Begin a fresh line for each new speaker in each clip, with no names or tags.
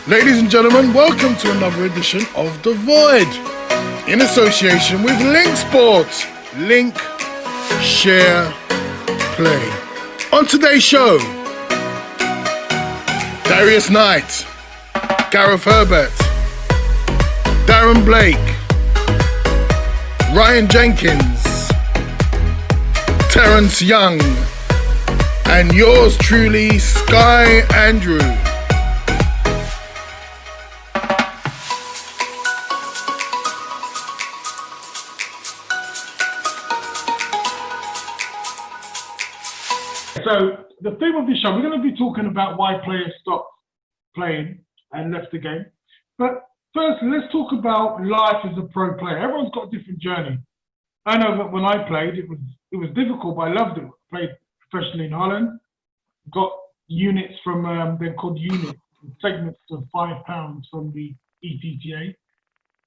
Ladies and gentlemen, welcome to another edition of The Void in association with linQsport. Link, share, play. On today's show, Darius Knight, Gareth Herbert, Darren Blake, Ryan Jenkins, Terence Young, and yours truly, Sky Andrew.
So the theme of this show, we're going to be talking about why players stopped playing and left the game. But firstly, let's talk about life as a pro player. Everyone's got a different journey. I know that when I played, it was difficult, but I loved it. I played professionally in Holland. Got units from, they're called units, segments of £5 from the ETTA.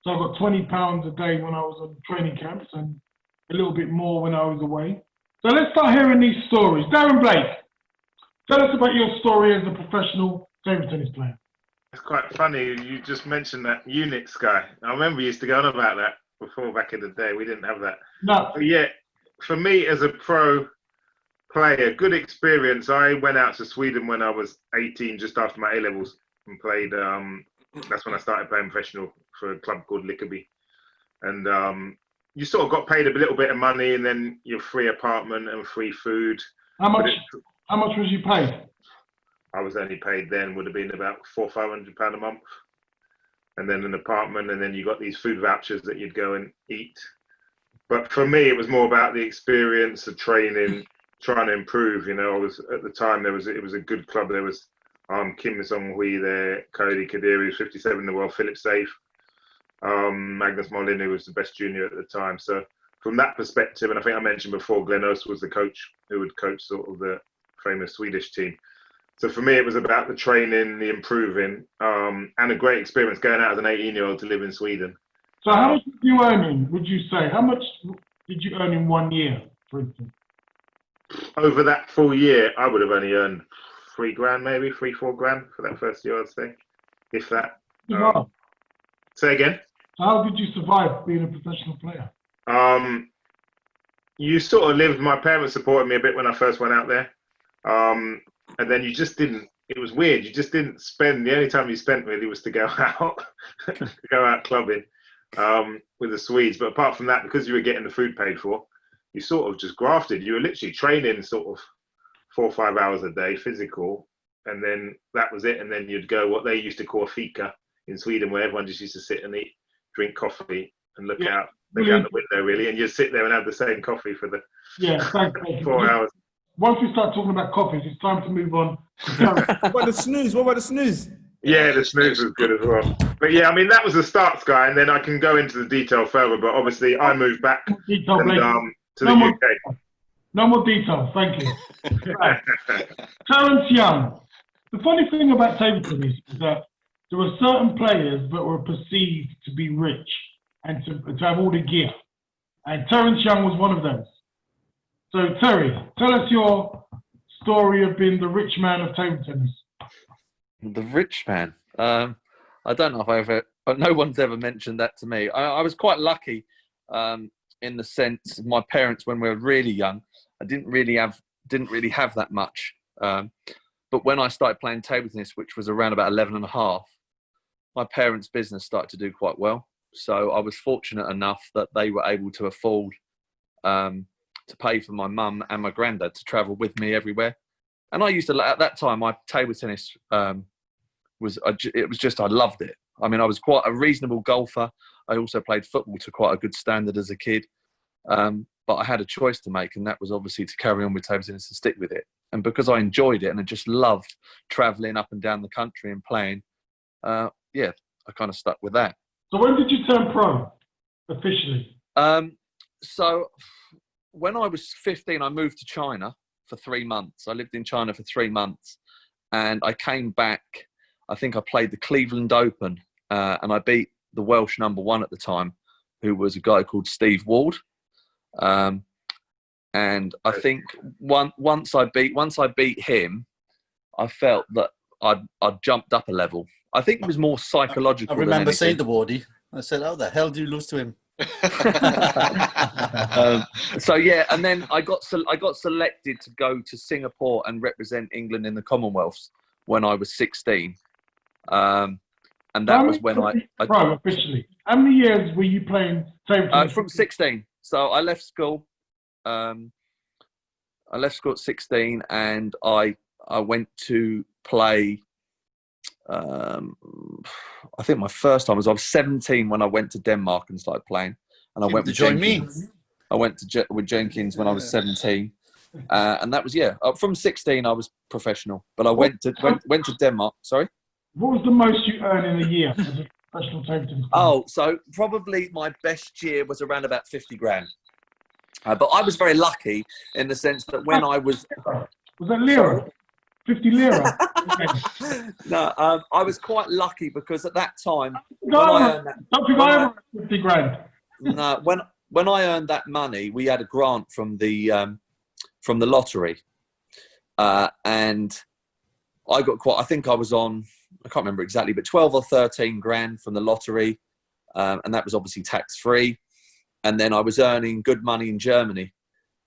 So I got £20 a day when I was on training camps and a little bit more when I was away. So let's start hearing these stories. Darren Blake, tell us about your story as a professional table tennis player.
It's quite funny you just mentioned that units guy. I remember we used to go on about that before back in the day. We didn't have that.
No.
But yeah, for me as a pro player, good experience. I went out to Sweden when I was 18, just after my A-levels, and played. That's when I started playing professional for a club called Lickerby. And you sort of got paid a little bit of money, and then your free apartment and free food.
How much was you paid?
I was only paid then, would have been about £400 or £500 a month. And then an apartment, and then you got these food vouchers that you'd go and eat. But for me, it was more about the experience of training, trying to improve. You know, I was at the time it was a good club. There was Kim Song-hui there, Cody Kadiri, was 57 in the world, Philip Safe. Magnus Molin, who was the best junior at the time. So from that perspective, and I think I mentioned before, Glenn Ost was the coach who would coach sort of the famous Swedish team. So for me, it was about the training, the improving, and a great experience going out as an 18-year-old to live in Sweden.
So how much did you earn would you say? How much did you earn in 1 year, for instance?
Over that full year, I would have only earned £3,000, maybe £3-4 grand for that first year, I'd say, if that.
Wow.
Say again?
How did you survive being a professional player?
You sort of lived, my parents supported me a bit when I first went out there. And then you just didn't, it was weird, you just didn't spend, the only time you spent really was to go out, clubbing with the Swedes. But apart from that, because you were getting the food paid for, you sort of just grafted. You were literally training sort of 4 or 5 hours a day, physical, and then that was it. And then you'd go what they used to call a fika in Sweden, where everyone just used to sit and eat, drink coffee and look out the window really, and you'd sit there and have the same coffee for the 4 hours.
Once we start talking about coffees, it's time to move on.
What about the snooze?
Yeah, the snooze was good as well. But yeah, I mean, that was the start, Sky, and then I can go into the detail further, but obviously I moved back to the UK.
No more detail, thank you. Right. Terence Young. The funny thing about table tennis is that there were certain players that were perceived to be rich and to have all the gear. And Terence Young was one of those. So, Terry, tell us your story of being the rich man of table tennis.
The rich man? I don't know if no one's ever mentioned that to me. I was quite lucky in the sense of my parents, when we were really young, I didn't really have that much. But when I started playing table tennis, which was around about 11 and a half, my parents' business started to do quite well. So I was fortunate enough that they were able to afford to pay for my mum and my granddad to travel with me everywhere. And I used to, at that time, my table tennis I loved it. I mean, I was quite a reasonable golfer. I also played football to quite a good standard as a kid. But I had a choice to make, and that was obviously to carry on with table tennis and stick with it. And because I enjoyed it and I just loved traveling up and down the country and playing, I kind of stuck with that.
So when did you turn pro officially?
So when I was 15, I moved to China for 3 months. I lived in China for 3 months, and I came back. I think I played the Cleveland Open, and I beat the Welsh #1 at the time, who was a guy called Steve Ward. And I think once I beat him, I felt that I'd jumped up a level. I think it was more psychological.
I remember
than
saying
anything.
to Wardy, I said, "How the hell do you lose to him?"
So yeah, and then I got selected to go to Singapore and represent England in the Commonwealths when I was 16, and that was when I
officially. How many years were you playing table tennis?
from 16. So I left school. I left school at 16, and I went to play. I think my first time was I was 17 when I went to Denmark and started playing, and I went with Jenkins. I went with Jenkins when I was 17, and that was from 16 I was professional, but I went to Denmark. Sorry.
What was the most you earned in a year as a professional table tennis player?
Oh, so probably my best year was around about 50 grand. But I was very lucky in the sense that when I was...
Was that lira? 50 lira?
No, I was quite lucky because at that time...
Don't think I ever earned 50 grand.
No, when I earned that money, we had a grant from the lottery. And I got I think I was on... I can't remember exactly, but 12 or 13 grand from the lottery. And that was obviously tax-free. And then I was earning good money in Germany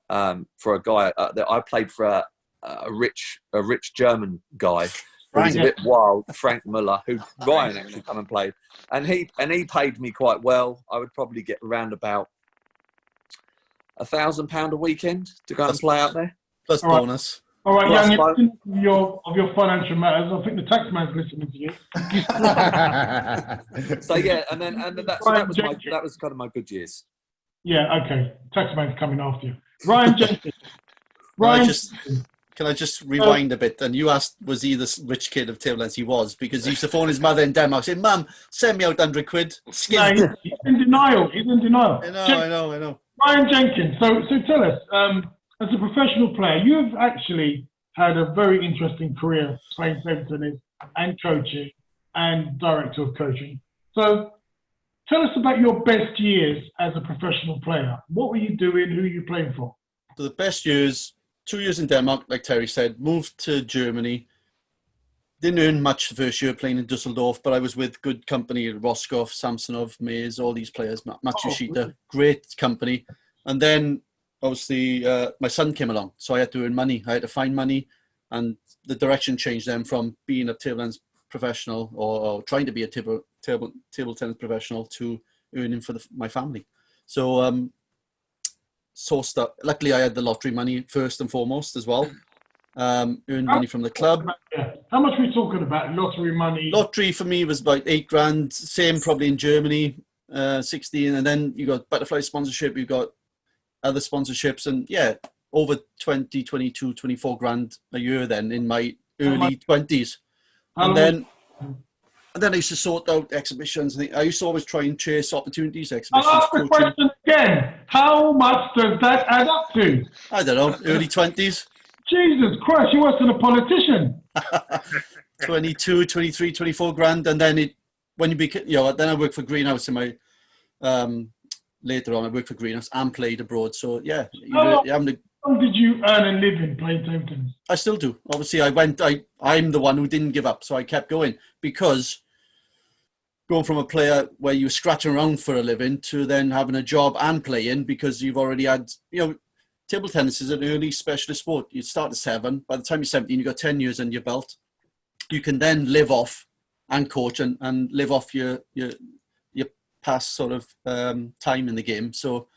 for a guy that I played for a rich German guy who was a bit wild, Frank Muller, who Ryan actually come and played. And he paid me quite well. I would probably get around about £1,000 a weekend to go and play out there.
Plus bonus.
All right, Young, of your financial matters, I think the tax man's listening to you.
So yeah, and that was kind of my good years.
Yeah, okay. Tax man's coming after you. Ryan Jenkins.
Can I just rewind a bit? And you asked, was he the rich kid of table tennis? He was, because he used to phone his mother in Denmark saying, "Mum, send me out 100 quid.
No, he's in denial.
I know.
Ryan Jenkins. So tell us, as a professional player, you've actually had a very interesting career playing table tennis and coaching and director of coaching. So tell us about your best years as a professional player. What were you doing? Who were you playing for?
So the best years, 2 years in Denmark, like Terry said, moved to Germany. Didn't earn much the first year playing in Dusseldorf, but I was with good company, Roscoff, Samsonov, Mays, all these players, Matsushita, great company. And then obviously my son came along, so I had to earn money. I had to find money, and the direction changed then from being a table tennis professional or trying to be a table tennis professional to earning for my family. So sourced up. Luckily, I had the lottery money first and foremost as well. Earned money from the club.
How much are we talking about? Lottery money?
Lottery for me was about 8 grand. Same probably in Germany, 16. And then you got butterfly sponsorship. You got other sponsorships, and over 20, 22, 24 grand a year then in my early 20s. And then I used to sort out exhibitions. I used to always try and chase opportunities, exhibitions.
I'll ask the question again. How much does that add up to?
I don't know, early 20s.
Jesus Christ, you're worse than a politician.
22, 23, 24 grand. And then then I worked for Greenhouse in my, later on I worked for Greenhouse and played abroad. So
how long did you earn a living playing table tennis?
I still do. Obviously I'm the one who didn't give up. So I kept going, because going from a player where you were scratching around for a living to then having a job and playing, because you've already had, table tennis is an early specialist sport. You start at 7. By the time you're 17, you've got 10 years under your belt. You can then live off and coach and live off your past sort of time in the game. So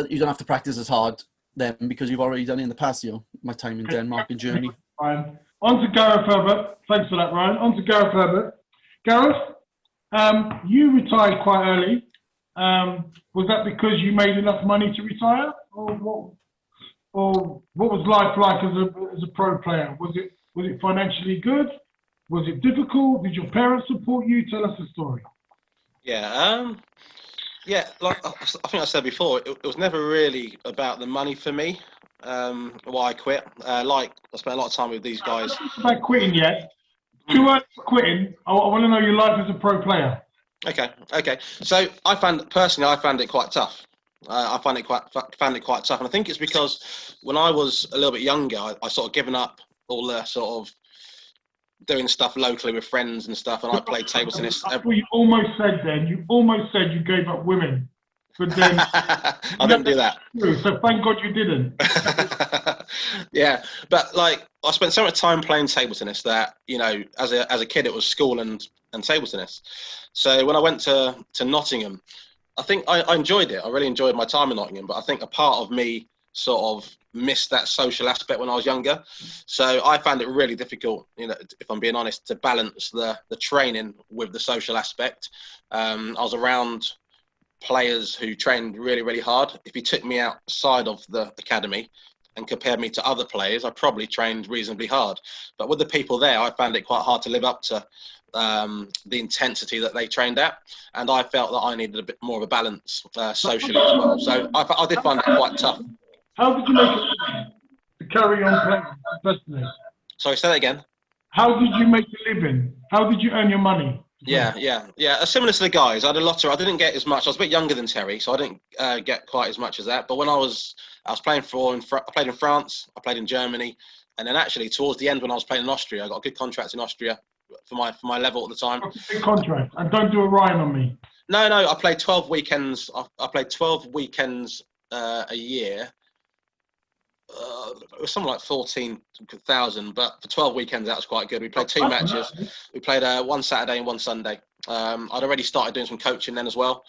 you don't have to practice as hard then, because you've already done it in the past, my time in Denmark and Germany.
Ryan. On to Gareth Herbert. Thanks for that, Ryan. On to Gareth Herbert. Gareth, you retired quite early. Was that because you made enough money to retire, or what was life like as a pro player? Was it financially good? Was it difficult? Did your parents support you? Tell us the story.
Like I think I said before, it was never really about the money for me. Why I quit. I spent a lot of time with these guys.
I'm not about quitting yet. Too early for quitting. I want to know your life as a pro player.
Okay. So I found it quite tough. I found it quite tough, and I think it's because when I was a little bit younger, I sort of given up all the sort of doing stuff locally with friends and stuff, and I played table tennis.
That's what you almost said then. You almost said you gave up women. But then
I didn't do that.
So thank God you didn't.
Yeah, but like I spent so much time playing table tennis that, you know, as a kid it was school and table tennis. So when I went to Nottingham, I think I enjoyed it. I really enjoyed my time in Nottingham, but I think a part of me sort of missed that social aspect when I was younger. So I found it really difficult, you know, if I'm being honest, to balance the training with the social aspect. I was around players who trained really, really hard. If you took me outside of the academy and compared me to other players, I probably trained reasonably hard. But with the people there, I found it quite hard to live up to the intensity that they trained at. And I felt that I needed a bit more of a balance socially as well. So I did find it quite tough.
How did you make it to carry on playing professionally?
Sorry, say that again.
How did you make a living? How did you earn your money?
Yeah. Similar to the guys, I had a lottery. I didn't get as much. I was a bit younger than Terry, so I didn't get quite as much as that. But when I was playing I played in France, I played in Germany, and then actually towards the end when I was playing in Austria, I got a good contract in Austria for my level at the time.
Big contract, and don't do a rhyme on me.
No, I played 12 weekends. I played 12 weekends a year. It was something like 14,000, but for 12 weekends that was quite good. We played 2 matches. We played one Saturday and one Sunday. I'd already started doing some coaching then as well,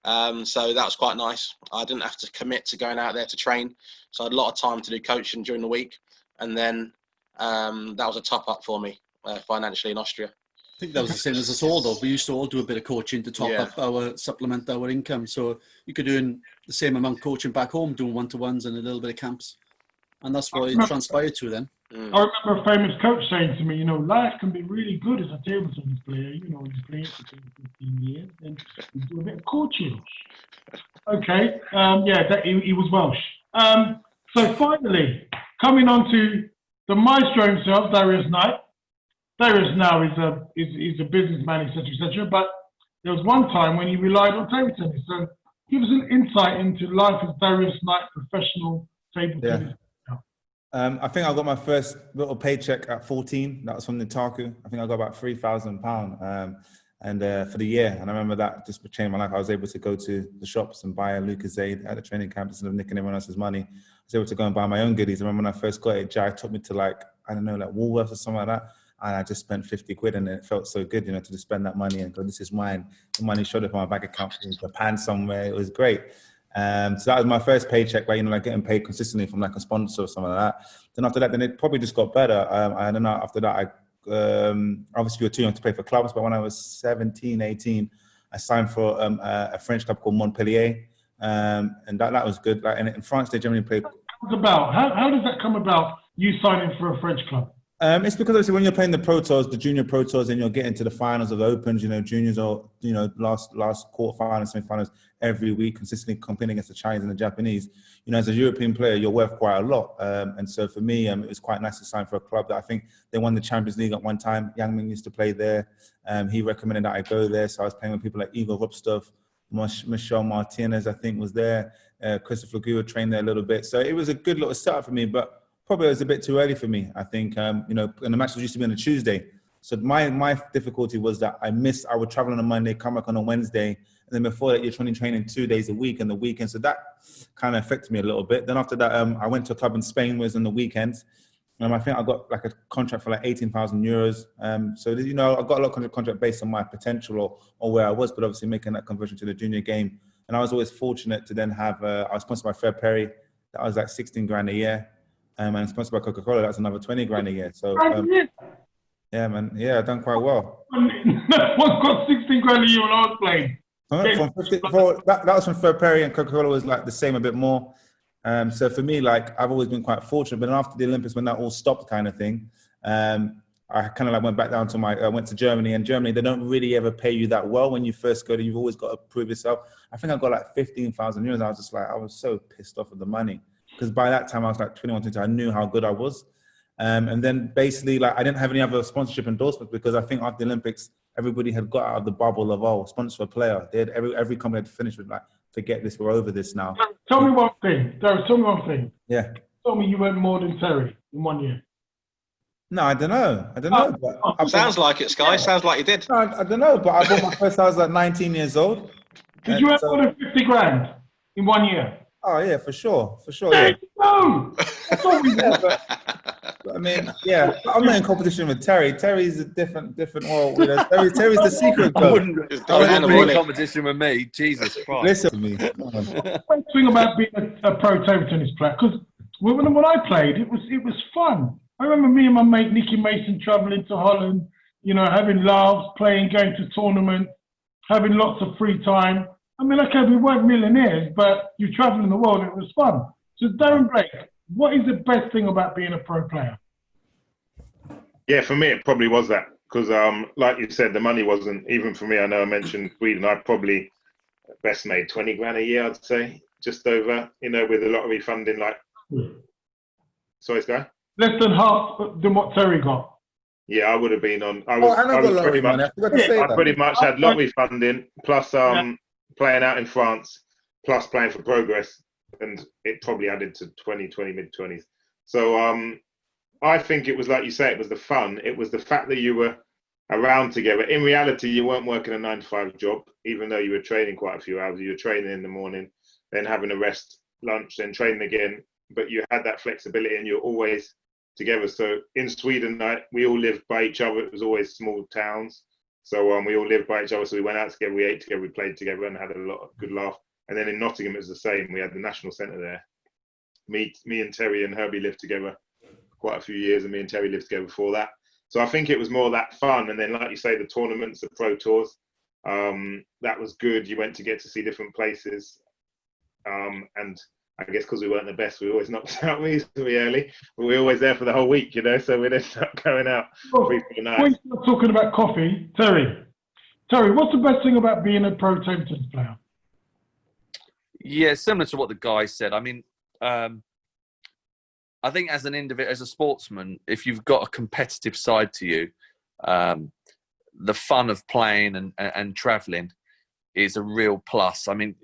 so that was quite nice. I didn't have to commit to going out there to train, so I had a lot of time to do coaching during the week, and then that was a top up for me financially in Austria.
I think that was the same as us all, though. We used to all do a bit of coaching to supplement our income. So you could earn the same amount coaching back home, doing one-to-ones and a little bit of camps. And that's what it transpired to then.
I remember a famous coach saying to me, you know, life can be really good as a table tennis player. You know, he's playing for 15 years and you do a bit of coaching. Okay, he was Welsh. So finally, coming on to the maestro himself, Darius Knight. Darius now is a businessman, etc., etc. But there was one time when he relied on table tennis. So give us an insight into life as Darius Knight, professional table tennis.
I think I got my first little paycheck at 14. That was from Nitaku. I think I got about £3,000 and for the year. And I remember that just changed my life. I was able to go to the shops and buy a Lucozade at the training camp instead of nicking everyone else's money. I was able to go and buy my own goodies. I remember when I first got it, Jai took me to like Woolworths or something like that. And I just spent 50 quid and it felt so good, you know, to just spend that money and go, this is mine. The money showed up on my bank account in Japan somewhere. It was great. So that was my first paycheck, like, you know, like getting paid consistently from like a sponsor or something like that. Then after that, then it probably just got better. I don't know, after that, obviously you're too young to play for clubs, but when I was 17, 18, I signed for a French club called Montpellier. And that was good. Like, and in France, they generally play.
How does that come about, you signing for a French club?
It's because obviously when you're playing the Pro Tours, the Junior Pro Tours, and you're getting to the finals of the Opens, you know, juniors or, you know, last quarterfinals, semi-finals every week, consistently competing against the Chinese and the Japanese. You know, as a European player, you're worth quite a lot. And so for me, it was quite nice to sign for a club that I think they won the Champions League at one time. Yang Ming used to play there. He recommended that I go there. So I was playing with people like Igor Rupstov, Michel Martinez, I think, was there. Christopher Gua trained there a little bit. So it was a good little start for me, but probably it was a bit too early for me. I think, you know, and the matches used to be on a Tuesday. So my difficulty was that I would travel on a Monday, come back on a Wednesday. And then before that, you're training 2 days a week and the weekend. So that kind of affected me a little bit. Then after that, I went to a club in Spain, was on the weekends. I think I got like a contract for like 18,000 euros. So, you know, I got a lot of contract based on my potential or where I was, but obviously making that conversion to the junior game. And I was always fortunate to then have, I was sponsored by Fred Perry. That was like 16 grand a year. And sponsored by Coca-Cola, that's another 20 grand a year. So, yeah, man. Yeah, I've done quite well.
One got 16 grand a year when I was playing.
That was from Fred Perry, and Coca-Cola was like the same, a bit more. So for me, like, I've always been quite fortunate. But then after the Olympics, when that all stopped kind of thing, I kind of like went back down to I went to Germany. And Germany, they don't really ever pay you that well when you first go there. You've always got to prove yourself. I think I got like 15,000 euros. I was just like, I was so pissed off with the money. Because by that time I was like 21, 22, I knew how good I was. And then basically, like, I didn't have any other sponsorship endorsements because I think after the Olympics, everybody had got out of the bubble of, sponsor a player. They had every company had to finish with like, forget this, we're over this now.
Tell me one thing, Darren, tell me one thing.
Yeah.
Tell me you went more than Terry in 1 year.
No, I don't know. But
Sounds like it, Sky. Sounds like you did.
No, I don't know, but I bought my first house at 19 years old.
Did you have more than 50 grand in 1 year?
Oh yeah, for sure,
There
yeah.
you go. That's all we want.
I mean, yeah, I'm not in competition with Terry. Terry's a different world. You know, Terry's the secret
I
code.
wouldn't be in competition with me. Jesus Christ.
Listen to me.
The thing about being a pro table tennis player, because when I played, it was fun. I remember me and my mate Nicky Mason travelling to Holland, you know, having laughs, playing, going to tournaments, having lots of free time. I mean, okay, we weren't millionaires, but you travel in the world, it was fun. So Darren Blake, what is the best thing about being a pro player?
Yeah, for me, it probably was that. Because, like you said, the money wasn't, even for me, I know I mentioned Sweden, I probably best made 20 grand a year, I'd say. Just over, you know, with a lottery funding, like... Sorry, Sky?
Less than half than what Terry got.
Yeah, I would have been on... I pretty much had lottery funding, plus playing out in France, plus playing for Progress, and it probably added to mid-20s. So I think it was, like you say, it was the fun. It was the fact that you were around together. In reality, you weren't working a 9-to-5 job, even though you were training quite a few hours. You were training in the morning, then having a rest, lunch, then training again. But you had that flexibility and you're always together. So in Sweden, we all lived by each other. It was always small towns. So we all lived by each other. So we went out together, we ate together, we played together and had a lot of good laugh. And then in Nottingham, it was the same. We had the National Centre there. Me and Terry and Herbie lived together quite a few years, and me and Terry lived together before that. So I think it was more that fun. And then, like you say, the tournaments, the pro tours, that was good. You went to get to see different places. And I guess because we weren't the best, we always knocked out reasonably early, but we were always there for the whole week, you know, so we'd end up going out 3-4 nights.
When you're talking about coffee, Terry, what's the best thing about being a pro table tennis player?
Yeah, similar to what the guy said. I mean, I think as an individual, as a sportsman, if you've got a competitive side to you, the fun of playing and traveling is a real plus. I mean,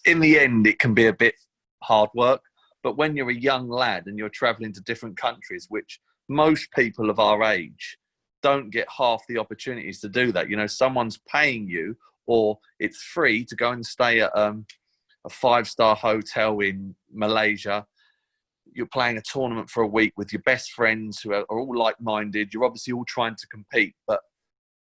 in the end, it can be a bit hard work, but when you're a young lad and you're traveling to different countries, which most people of our age don't get half the opportunities to do that. You know, someone's paying you, or it's free to go and stay at a 5-star hotel in Malaysia. You're playing a tournament for a week with your best friends who are all like-minded. You're obviously all trying to compete, but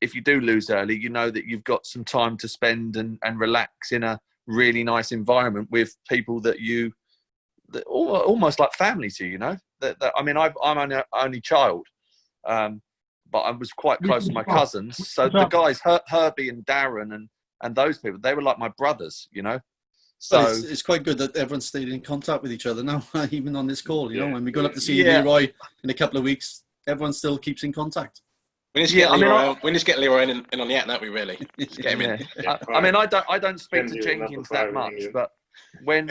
if you do lose early, you know that you've got some time to spend and relax in a really nice environment with people that almost like family to you, you know. I mean, I'm an only child, but I was quite close to my cousins. So the guys, Herbie and Darren and those people, they were like my brothers, you know. So
it's quite good that everyone stayed in contact with each other now, even on this call. You know, when we go up to see Leroy in a couple of weeks, everyone still keeps in contact.
We need to get Leroy. We need to get Leroy in on the app, don't we? Really? Let's get him in.
I mean, I don't speak to Jenkins that much, but when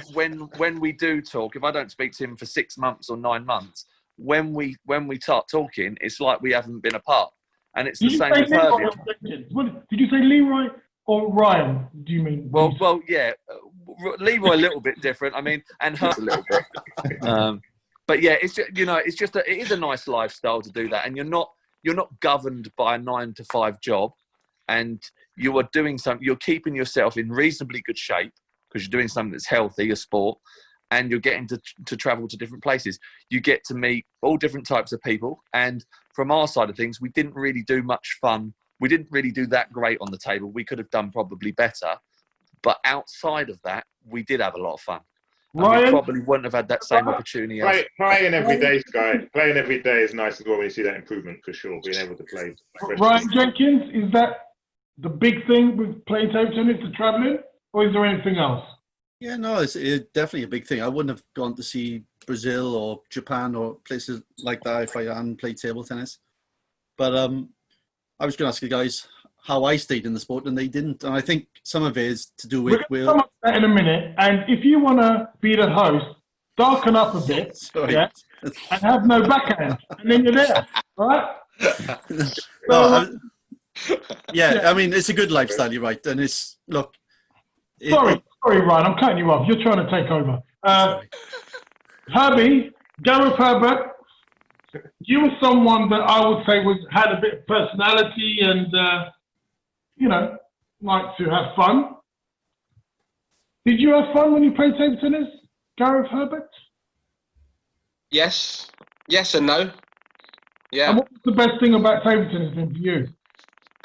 we do talk, if I don't speak to him for 6 months or 9 months, when we start talking, it's like we haven't been apart, and it's the same with Herbie.
Did you say Leroy or Ryan? Do you mean?
Well, yeah, Leroy a little bit different. I mean, and Herbie a little bit. But yeah, it's just, you know, it is a nice lifestyle to do that, and you're not governed by a 9-to-5 job, and you are doing something. You're keeping yourself in reasonably good shape because you're doing something that's healthy, a sport, and you're getting to travel to different places. You get to meet all different types of people. And from our side of things, we didn't really do much fun. We didn't really do that great on the table. We could have done probably better. But outside of that, we did have a lot of fun. We probably wouldn't have had that same opportunity.
Playing every day, Sky. Playing every day is nice as well when you see that improvement, for sure. Being able to play.
Ryan Jenkins, is that the big thing with playing table tennis, the travelling, or is there anything else?
Yeah, no, it's definitely a big thing. I wouldn't have gone to see Brazil or Japan or places like that if I hadn't played table tennis. But I was going to ask you guys how I stayed in the sport, and they didn't. And I think some of it is to do with...
We're going to come up to that in a minute. And if you want to be the host, darken up a bit, yeah, and have no backhand, and then you're there, all right?
Yeah, I mean, it's a good lifestyle, you're right. And it's, look...
Sorry, Ryan, I'm cutting you off. You're trying to take over. Herbie, Gareth Herbert, you were someone that I would say had a bit of personality and, you know, like to have fun. Did you have fun when you played table tennis, Gareth Herbert?
Yes and no. Yeah.
And what was the best thing about table tennis then for you?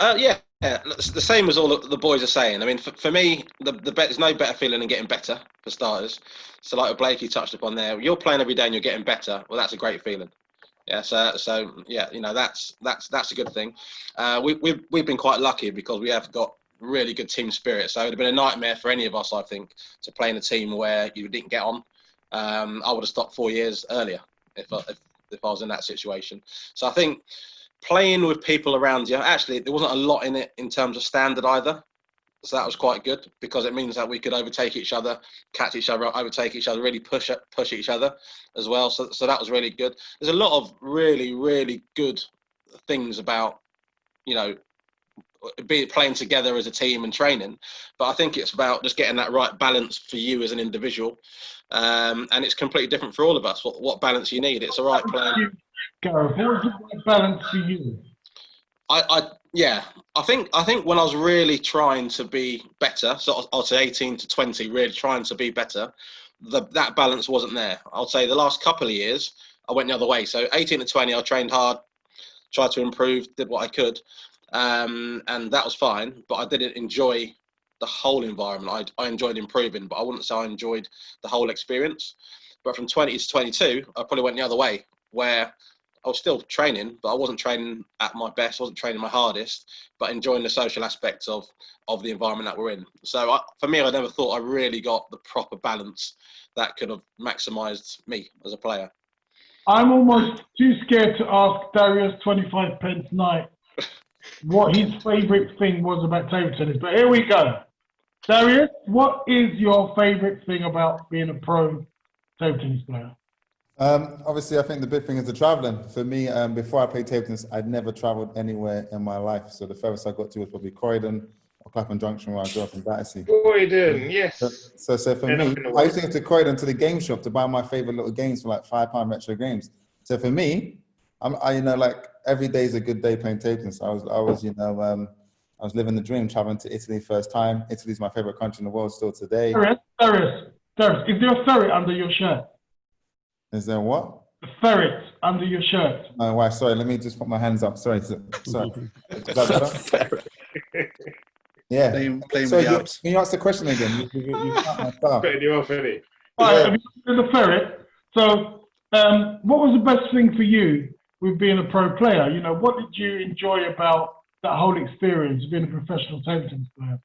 Yeah. It's the same as all the boys are saying. I mean, for me, there's no better feeling than getting better, for starters. So like what Blakey touched upon there, you're playing every day and you're getting better. Well, that's a great feeling. Yeah. So yeah, you know, that's a good thing. We've been quite lucky because we have got really good team spirit. So it would have been a nightmare for any of us, I think, to play in a team where you didn't get on. I would have stopped 4 years earlier if I was in that situation. So I think playing with people around you, actually, there wasn't a lot in it in terms of standard either. So that was quite good because it means that we could overtake each other, catch each other, overtake each other, really push each other as well. So that was really good. There's a lot of really, really good things about, you know, playing together as a team and training. But I think it's about just getting that right balance for you as an individual. And it's completely different for all of us, what balance you need. It's all right playing.
Gareth, what was the right balance for you?
I think when I was really trying to be better, so I'll say 18 to 20, really trying to be better, that balance wasn't there. I'll say the last couple of years, I went the other way. So 18 to 20, I trained hard, tried to improve, did what I could. And that was fine, but I didn't enjoy the whole environment. I enjoyed improving, but I wouldn't say I enjoyed the whole experience. But from 20 to 22, I probably went the other way, where I was still training, but I wasn't training at my best, wasn't training my hardest, but enjoying the social aspects of the environment that we're in. So for me, I never thought I really got the proper balance that could have maximised me as a player.
I'm almost too scared to ask Darius 25 pence Knight what his favourite thing was about table tennis, but here we go. Darius, what is your favourite thing about being a pro table tennis player?
Obviously, I think the big thing is the traveling. For me, before I played table tennis, I'd never traveled anywhere in my life. So the furthest I got to was probably Croydon or Clapham Junction, where I grew up in Battersea.
Croydon, yes.
So for me, I used to go to Croydon to the game shop to buy my favourite little games for like £5 retro games. So for me, I you know, like every day is a good day playing table tennis. I was living the dream, traveling to Italy first time. Italy's my favourite country in the world still today.
Darius, is there a ferret under your shirt?
Is there what?
A ferret under your shirt.
Oh, why? Sorry, let me just put my hands up. Sorry. Is that better? Yeah.
Playing with
So
the abs.
can you ask the question again? You cut my stuff.
Putting you off, Eddie.
All right, there's a ferret. So what was the best thing for you with being a pro player? You know, what did you enjoy about that whole experience of being a professional table tennis player?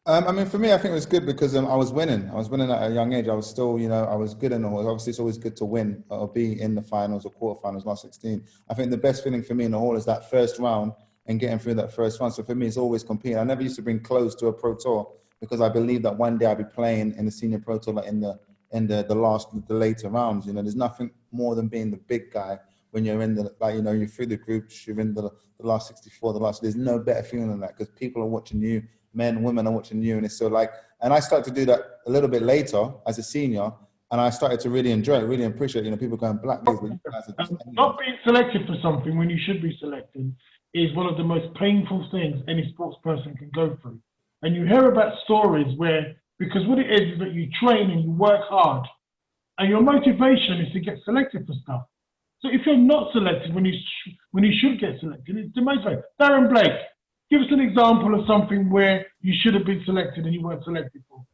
I mean, for me, I think it was good because I was winning. I was winning at a young age. I was still, you know, I was good in the hall. Obviously, it's always good to win or be in the finals or quarterfinals, last 16. I think the best feeling for me in the hall is that first round and getting through that first round. So for me, it's always competing. I never used to bring close to a pro tour because I believe that one day I'll be playing in the senior pro tour, like in the later rounds. You know, there's nothing more than being the big guy when you're in the, like, you know, you're through the groups, you're in the last 64, there's no better feeling than that because people are watching you. Men, women are watching you, and it's so like, and I started to do that a little bit later as a senior, and I started to really enjoy it, really appreciate, you know, people going black days.
Not being selected for something when you should be selected is one of the most painful things any sports person can go through. And you hear about stories where, because what it is that you train and you work hard, and your motivation is to get selected for stuff. So if you're not selected when you should get selected, it's demotivating. Darren Blake, give us an example of something where you should have been selected and you weren't selected for.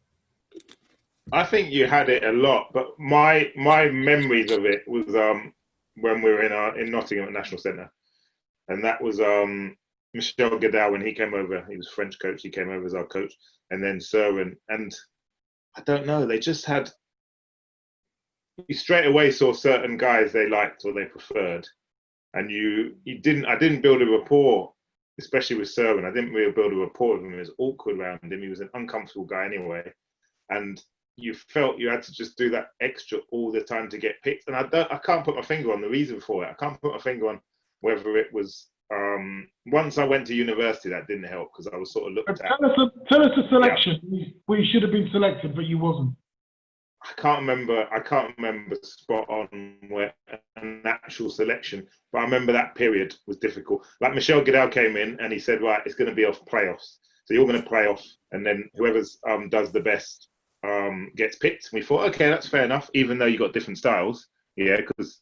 I think you had it a lot, but my memories of it was when we were in Nottingham at National Centre, and that was Michel Goodell when he came over. He was a French coach. He came over as our coach, and then Serwin. And I don't know, they just had. You straight away saw certain guys they liked or they preferred, and I didn't build a rapport. Especially with Serwin, I didn't really build a rapport with him. It was awkward around him. He was an uncomfortable guy anyway. And you felt you had to just do that extra all the time to get picked. And I can't put my finger on the reason for it. I can't put my finger on whether it was, once I went to university, that didn't help because I was sort of looked at.
Tell us a selection where you should have been selected, but you wasn't.
I can't remember spot on where an actual selection, but I remember that period was difficult. Like Michel Goodell came in and he said, right, it's going to be off playoffs. So you're going to play off, and then whoever's does the best gets picked. And we thought, okay, that's fair enough, even though you got different styles. Yeah, because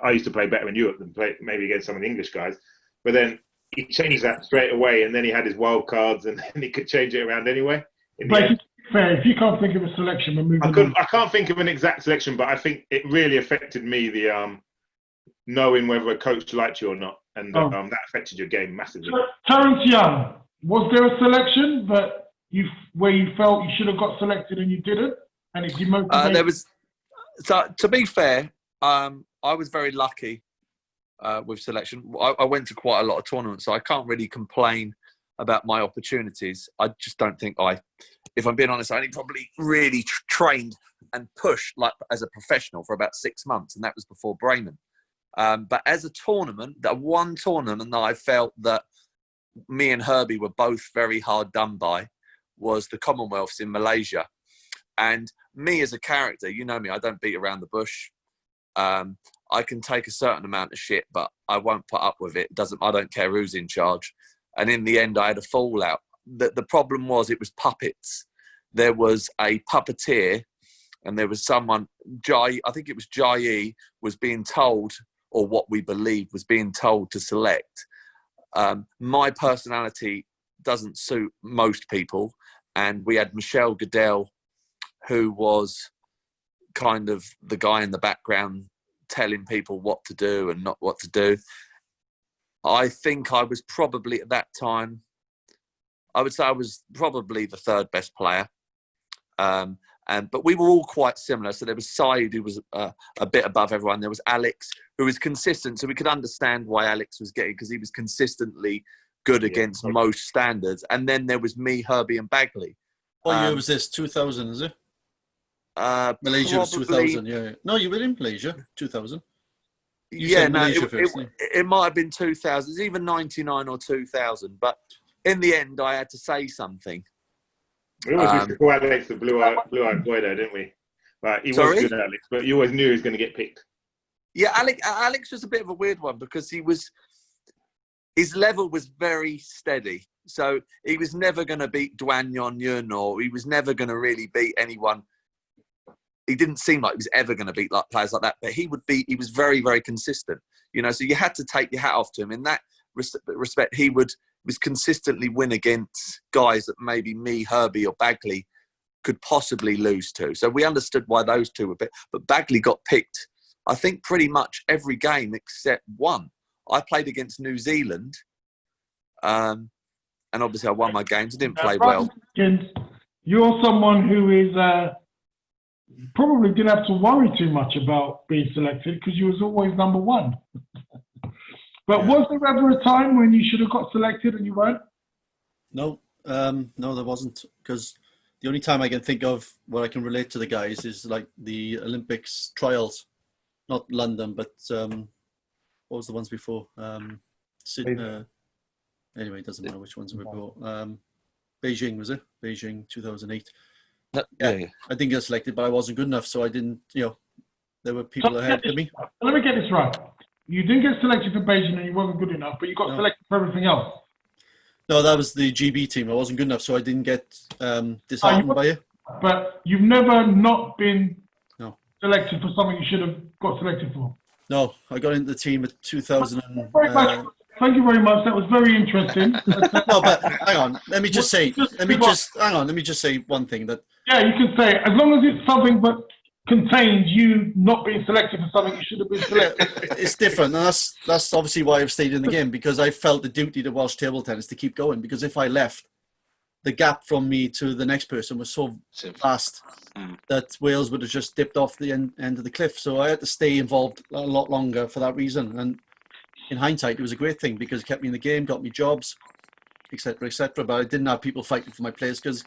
I used to play better in Europe than play maybe against some of the English guys. But then he changed that straight away, and then he had his wild cards, and then he could change it around anyway.
But fair, if you can't think of a selection, we're moving on.
I can't think of an exact selection, but I think it really affected me, the knowing whether a coach liked you or not, and that affected your game massively.
Terence Young, was there a selection where you felt you should have got selected and you didn't, and it demotivated?
There was. So to be fair, I was very lucky with selection. I went to quite a lot of tournaments, so I can't really complain about my opportunities. I just don't think if I'm being honest, I only probably really trained and pushed like as a professional for about 6 months, and that was before Bremen. But as a tournament, that one tournament that I felt that me and Herbie were both very hard done by was the Commonwealths in Malaysia. And me as a character, you know me, I don't beat around the bush. I can take a certain amount of shit, but I won't put up with it. I don't care who's in charge. And in the end, I had a fallout. The problem was it was puppets. There was a puppeteer, and there was someone, I think it was Jai, was being told, or what we believed was being told to select. My personality doesn't suit most people, and we had Michel Goodell, who was kind of the guy in the background telling people what to do and not what to do. I think I was probably at that time, I would say I was probably the third best player. But we were all quite similar. So there was Said, who was a bit above everyone. There was Alex, who was consistent. So we could understand why Alex was getting, because he was consistently good against most standards. And then there was me, Herbie and Bagley.
What year was this? 2000, is it? Malaysia was 2000, yeah. No, you were in Malaysia, 2000.
It might have been 2000. It's either 99 or 2000. But in the end, I had to say something.
We always used to call Alex the blue-eyed boy, though, didn't we? Like, he was good, Alex, but you always knew he was going to get picked.
Yeah, Alex was a bit of a weird one because his level was very steady. So he was never going to beat Duan Yon Yun, or he was never going to really beat anyone. He didn't seem like he was ever going to beat like players like that, but he was very, very consistent. You know, so you had to take your hat off to him. In that respect, he was consistently win against guys that maybe me, Herbie or Bagley could possibly lose to. So we understood why those two were bit. But Bagley got picked, I think, pretty much every game except one. I played against New Zealand, and obviously I won my games. I didn't play well.
You're someone who is probably didn't have to worry too much about being selected because you was always number one. But was there ever a time when you should have got selected and you weren't?
No, there wasn't. Because the only time I can think of where I can relate to the guys is like the Olympics trials, not London, but what was the ones before? Sydney. Anyway, it doesn't matter which ones were before. Beijing, was it? Beijing 2008. Yeah, I didn't get selected, but I wasn't good enough, so I didn't. There were people ahead of me.
Let me get this right. You didn't get selected for Beijing and you wasn't good enough, but you got selected for everything else.
No, that was the GB team. I wasn't good enough, so I didn't get disheartened by it.
But you've never not been selected for something you should have got selected for?
No, I got into the team at 2000.
Thank you very much. That was very interesting.
No, but hang on. Let me just say one thing. That
you can say it. As long as it's something but contains you not being selected for something you should have been selected.
It's different, and that's obviously why I've stayed in the game, because I felt the duty to Welsh table tennis to keep going, because if I left, the gap from me to the next person was so vast that Wales would have just dipped off the end of the cliff. So I had to stay involved a lot longer for that reason. And in hindsight, it was a great thing because it kept me in the game, got me jobs, etc., etc. But I didn't have people fighting for my place because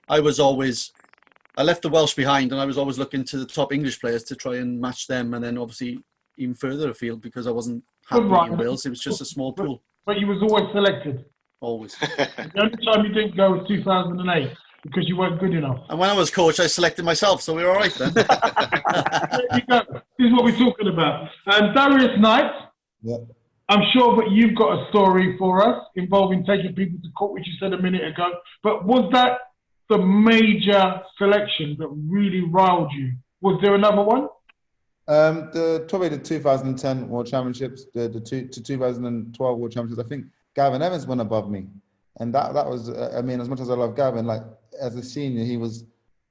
I left the Welsh behind, and I was always looking to the top English players to try and match them, and then obviously even further afield because I wasn't happy in Wales. It was just a small pool.
But you was always selected.
Always.
The only time you didn't go was 2008. because you weren't good enough.
And when I was coach, I selected myself, so we were all right then.
There you go. This is what we're talking about. Darius Knight,
Yeah.
I'm sure that you've got a story for us involving taking people to court, which you said a minute ago. But was that the major selection that really riled you? Was there another one?
Probably the 2010 World Championships, the 2012 World Championships. I think Gavin Evans went above me, and that was. I mean, as much as I love Gavin, like as a senior, he was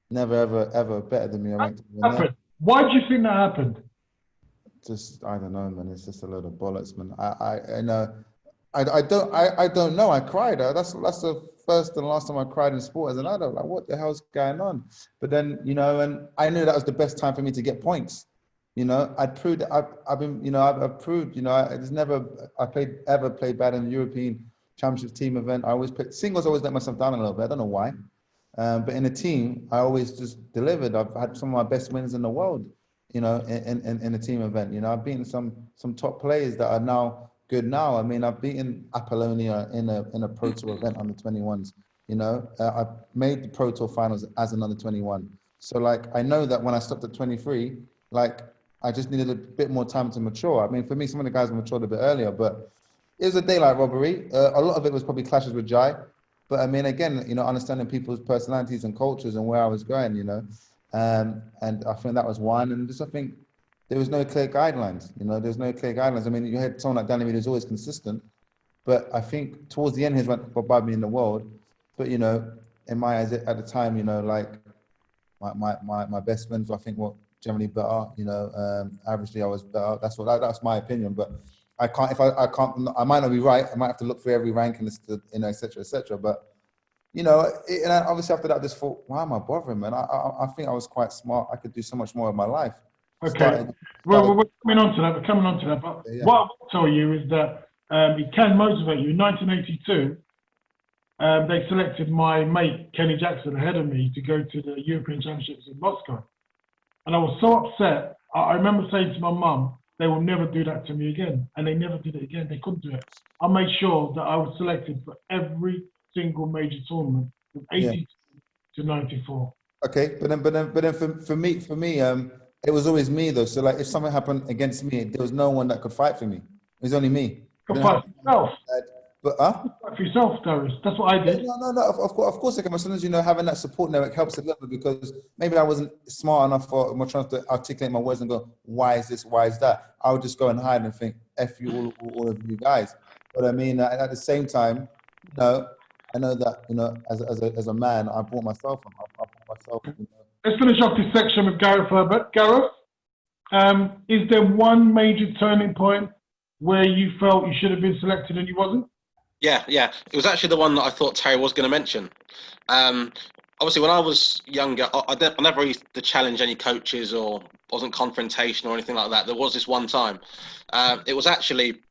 never ever better than me.
Why do you think that happened?
Just I don't know, man. It's just a load of bollocks, man. I don't know. I cried. That's the first and last time I cried in sport as an adult. Like, what the hell's going on? But then, and I knew that was the best time for me to get points. I'd proved. I've been. I've proved. I played bad in the European Championships team event. I always played singles. I always let myself down a little bit. I don't know why. But in a team, I always just delivered. I've had some of my best wins in the world. In a team event. I've beaten some top players that are now good now. I mean, I've beaten Apollonia in a Pro Tour event under 21s. I made the Pro Tour finals as an under 21. So like, I know that when I stopped at 23, like I just needed a bit more time to mature. I mean, for me, some of the guys matured a bit earlier, but it was a daylight robbery. A lot of it was probably clashes with Jai. But I mean, again, understanding people's personalities and cultures and where I was going, and I think that was one. And just I think there was no clear guidelines. There's no clear guidelines. I mean, you had someone like Danny Reid who's always consistent, but I think towards the end he went above me in the world. But in my eyes at the time, like my best friends, I think were generally better. Averagely I was better. That's my opinion. But I can't. I might not be right. I might have to look through every ranking list, et cetera, et cetera. But and obviously after that, I just thought, why am I bothering, man? I think I was quite smart. I could do so much more of my life.
Okay. We're coming on to that. But
yeah.
What I will tell you is that it can motivate you. In 1982, they selected my mate, Kenny Jackson, ahead of me to go to the European Championships in Moscow. And I was so upset. I remember saying to my mum, they will never do that to me again. And they never did it again. They couldn't do it. I made sure that I was selected for every single major tournament from 82 to 94.
Okay, but then for me, it was always me though. So like, if something happened against me, there was no one that could fight for me. It was only me.
You can fight for yourself.
But
Fight for yourself, Darius. That's what I did.
No. Of course, I can. As soon as having that support network helps a little bit, because maybe I wasn't smart enough for my chance to articulate my words and go, why is this? Why is that? I would just go and hide and think, F you all of you guys. But I mean, at the same time, I know that as a man, I brought myself on. I brought myself.
Let's finish off this section with Gareth Herbert. Gareth, is there one major turning point where you felt you should have been selected and you wasn't?
Yeah. It was actually the one that I thought Terry was going to mention. Obviously, when I was younger, I never used to challenge any coaches or wasn't confrontational or anything like that. There was this one time. It was actually,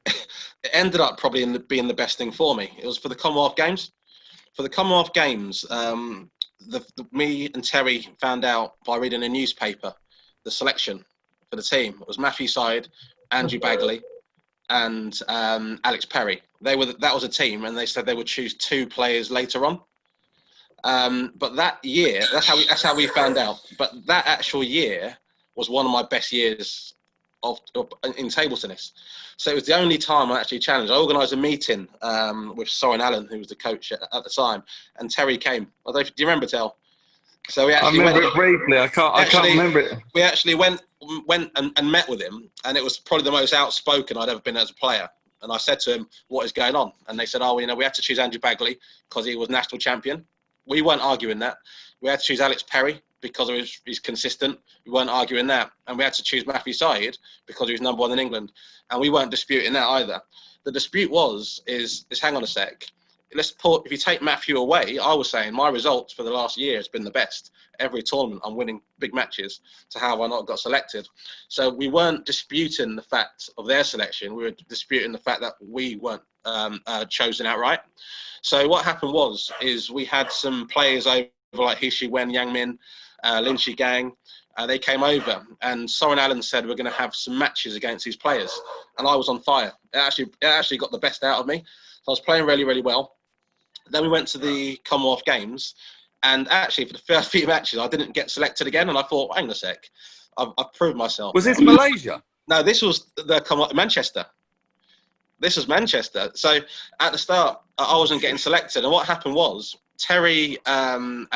it ended up probably being the best thing for me. It was for the Commonwealth Games. For the Commonwealth Games, me and Terry found out by reading a newspaper the selection for the team. It was Matthew Syed, Andrew Bagley, and Alex Perry. That was a team, and they said they would choose 2 players later on. But that year, that's how we found out. But that actual year was one of my best years in table tennis. So it was the only time I actually challenged. I organised a meeting with Soren Allen, who was the coach at the time, and Terry came. Do you remember, Tel? So we actually
I remember it briefly. I can't remember it.
We actually went and met with him, and it was probably the most outspoken I'd ever been as a player. And I said to him, "What is going on?" And they said, "Oh, we had to choose Andrew Bagley because he was national champion." We weren't arguing that. We had to choose Alex Perry because he's consistent. We weren't arguing that. And we had to choose Matthew Syed because he was number 1 in England. And we weren't disputing that either. The dispute is hang on a sec. If you take Matthew away, I was saying my results for the last year has been the best. Every tournament I'm winning big matches. So how have I not got selected? So we weren't disputing the fact of their selection. We were disputing the fact that we weren't chosen outright. So what happened is we had some players over like Hishi Wen, Yang Min, Lin Shi Gang. They came over, and Soren Allen said we're going to have some matches against these players, and I was on fire. It actually got the best out of me. So I was playing really, really well. Then we went to the Commonwealth Games, And actually, for the first few matches, I didn't get selected again. And I thought, hang on a sec, I've proved myself.
Was this Malaysia?
No, this was Manchester. This was Manchester. So at the start, I wasn't getting selected. And what happened was Terry and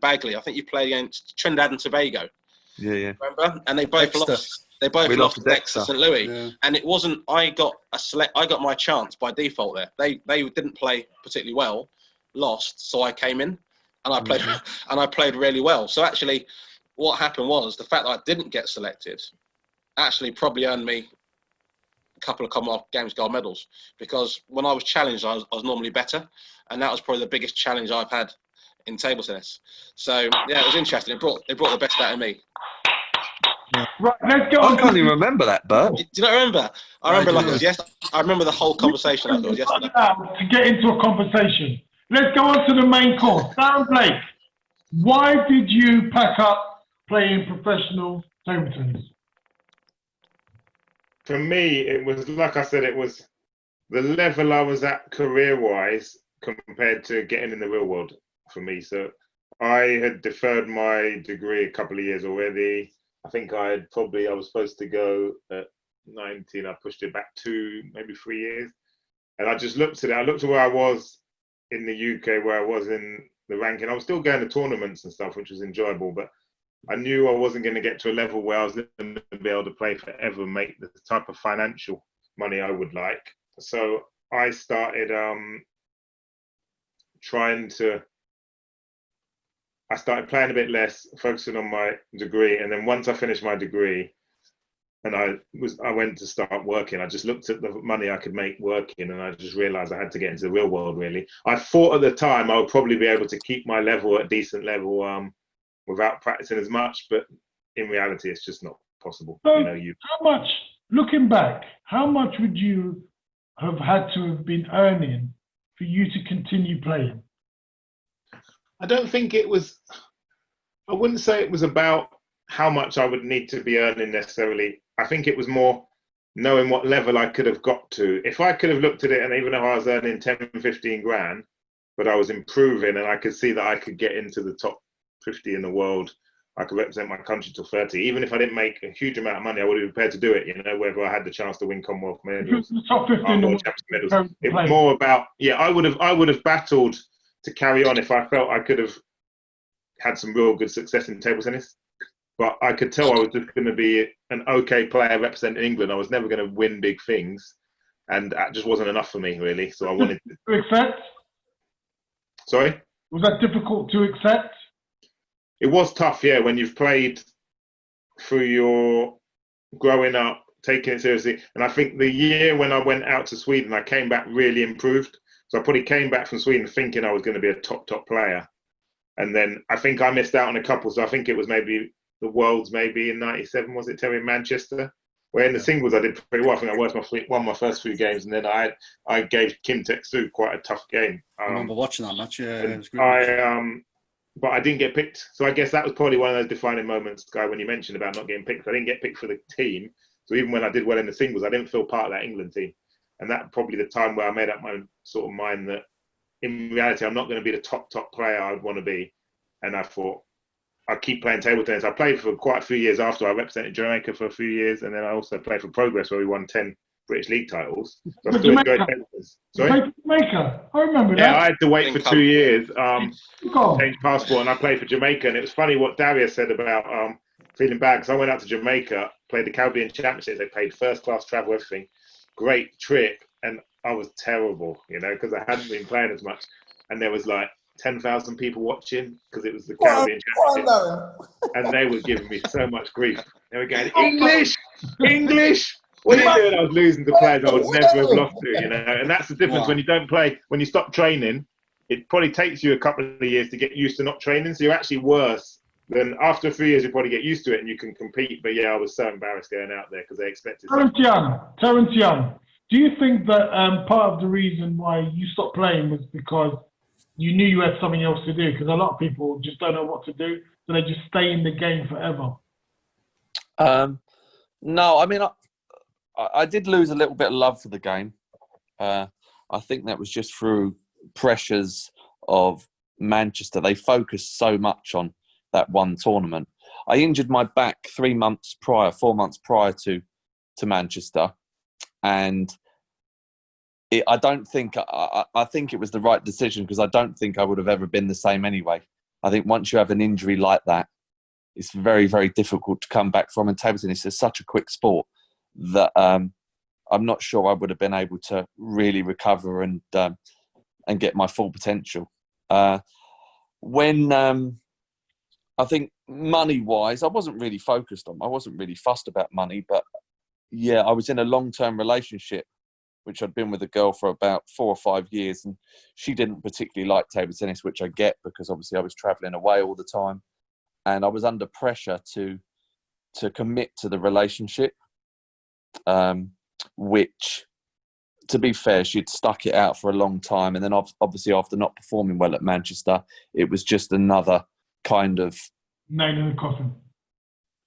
Bagley, I think you played against Trinidad and Tobago.
Yeah.
Remember? And they both
Dexter.
lost. They both
We
lost
lost
to Dexter
Dexter.
St. Louis.
Yeah.
And it wasn't. I got my chance by default there. They didn't play particularly well, lost. So I came in, and I played and I played really well. So actually, what happened was the fact that I didn't get selected actually probably earned me a couple of Commonwealth Games gold medals, because when I was challenged, I was normally better, and that was probably the biggest challenge I've had in table tennis. So yeah, it was interesting. It brought the best out of me.
Right, let's go
I
on.
can't even remember that, Bert.
Do you not remember? I remember
do.
like it was yesterday. I remember the whole conversation like it was yesterday.
To get into a conversation, let's go on to the main course. Darren Blake, why did you pack up playing professional table tennis?
For me, it was, like I said, it was the level I was at career-wise compared to getting in the real world for me. So I had deferred my degree a couple of years already. I think I was supposed to go at 19. I pushed it back 2, maybe 3 years. And I just looked at it. I looked at where I was in the UK, where I was in the ranking. I was still going to tournaments and stuff, which was enjoyable, but I knew I wasn't going to get to a level where I was going to be able to play forever and make the type of financial money I would like. So I started I started playing a bit less, focusing on my degree. And then once I finished my degree and I went to start working, I just looked at the money I could make working, and I just realized I had to get into the real world, really. I thought at the time I would probably be able to keep my level at a decent level without practicing as much, but in reality, it's just not possible.
So,
How
much, looking back, how much would you have had to have been earning for you to continue playing?
I don't think it was, I wouldn't say it was about how much I would need to be earning necessarily. I think it was more knowing what level I could have got to. If I could have looked at it, and even if I was earning 10, 15 grand, but I was improving and I could see that I could get into the top 50 in the world, I could represent my country till 30. Even if I didn't make a huge amount of money, I would be prepared to do it, whether I had the chance to win Commonwealth medals,
Top 15 in the
World
world.
Champions medals. It was more about, I would have battled to carry on if I felt I could have had some real good success in table tennis. But I could tell I was just going to be an okay player representing England. I was never going to win big things, and that just wasn't enough for me, really. So I wanted
to accept.
Sorry?
Was that difficult to accept?
It was tough, yeah, when you've played through your growing up, taking it seriously. And I think the year when I went out to Sweden, I came back really improved. So I probably came back from Sweden thinking I was going to be a top player. And then I think I missed out on a couple. So I think it was maybe the Worlds, maybe in 97, was it, Terry, in Manchester? Where in the singles I did pretty well. I think I won my first few games. And then I gave Kim Tek-Soo quite a tough game.
I remember watching that match, yeah. It was great.
But I didn't get picked. So I guess that was probably one of those defining moments, Guy, when you mentioned about not getting picked. I didn't get picked for the team. So even when I did well in the singles, I didn't feel part of that England team. And that probably the time where I made up my sort of mind that in reality, I'm not going to be the top player I'd want to be. And I thought, I'd keep playing table tennis. I played for quite a few years after. I represented Jamaica for a few years. And then I also played for Progress, where we won 10 British League titles. So I still enjoyed table tennis. Sorry?
You played for Jamaica. I remember that.
Yeah, I had to wait for 2 years to change passport, and I played for Jamaica. And it was funny what Darius said about feeling bad, because I went out to Jamaica, played the Caribbean Championships. They paid first-class travel, everything. Great trip. And I was terrible, because I hadn't been playing as much. And there was like 10,000 people watching because it was the Caribbean Championships. And they were giving me so much grief. They were going, English! What are you doing? I was losing to players I would never have lost to, And that's the difference when you don't play. When you stop training, it probably takes you a couple of years to get used to not training. So you're actually worse. Then after a few years, you probably get used to it and you can compete. But yeah, I was so embarrassed going out there because they expected.
Terence Young, do you think that part of the reason why you stopped playing was because you knew you had something else to do? Because a lot of people just don't know what to do, so they just stay in the game forever.
No, I mean, I did lose a little bit of love for the game. I think that was just through pressures of Manchester. They focused so much on that one tournament. I injured my back 4 months prior to Manchester, and I think it was the right decision, because I don't think I would have ever been the same anyway. I think once you have an injury like that, it's very, very difficult to come back from. And table tennis is such a quick sport that I'm not sure I would have been able to really recover and get my full potential. When I think money-wise, I wasn't really fussed about money, but yeah, I was in a long-term relationship, which I'd been with a girl for about 4 or 5 years, and she didn't particularly like table tennis, which I get, because obviously I was travelling away all the time, and I was under pressure to commit to the relationship, which, to be fair, she'd stuck it out for a long time, and then obviously after not performing well at Manchester, it was just another kind of
nail in the coffin.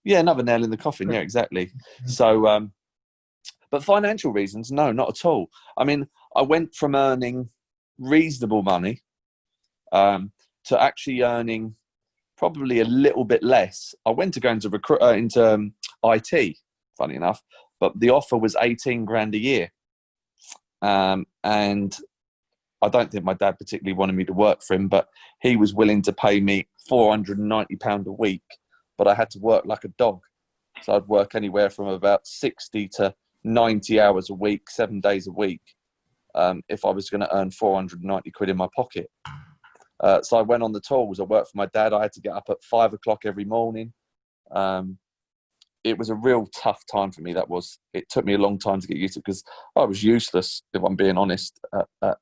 Yeah, another nail in the coffin. Yeah, exactly. So, but financial reasons, no, not at all. I mean, I went from earning reasonable money to actually earning probably a little bit less. I went to go into IT, funny enough, but the offer was 18 grand a year. And I don't think my dad particularly wanted me to work for him, but he was willing to pay me £490 a week, but I had to work like a dog. So I'd work anywhere from about 60 to 90 hours a week, 7 days a week, if I was going to earn 490 quid in my pocket. So I went on the tools. I worked for my dad. I had to get up at 5 o'clock every morning. It was a real tough time for me. It took me a long time to get used to it, because I was useless, if I'm being honest. I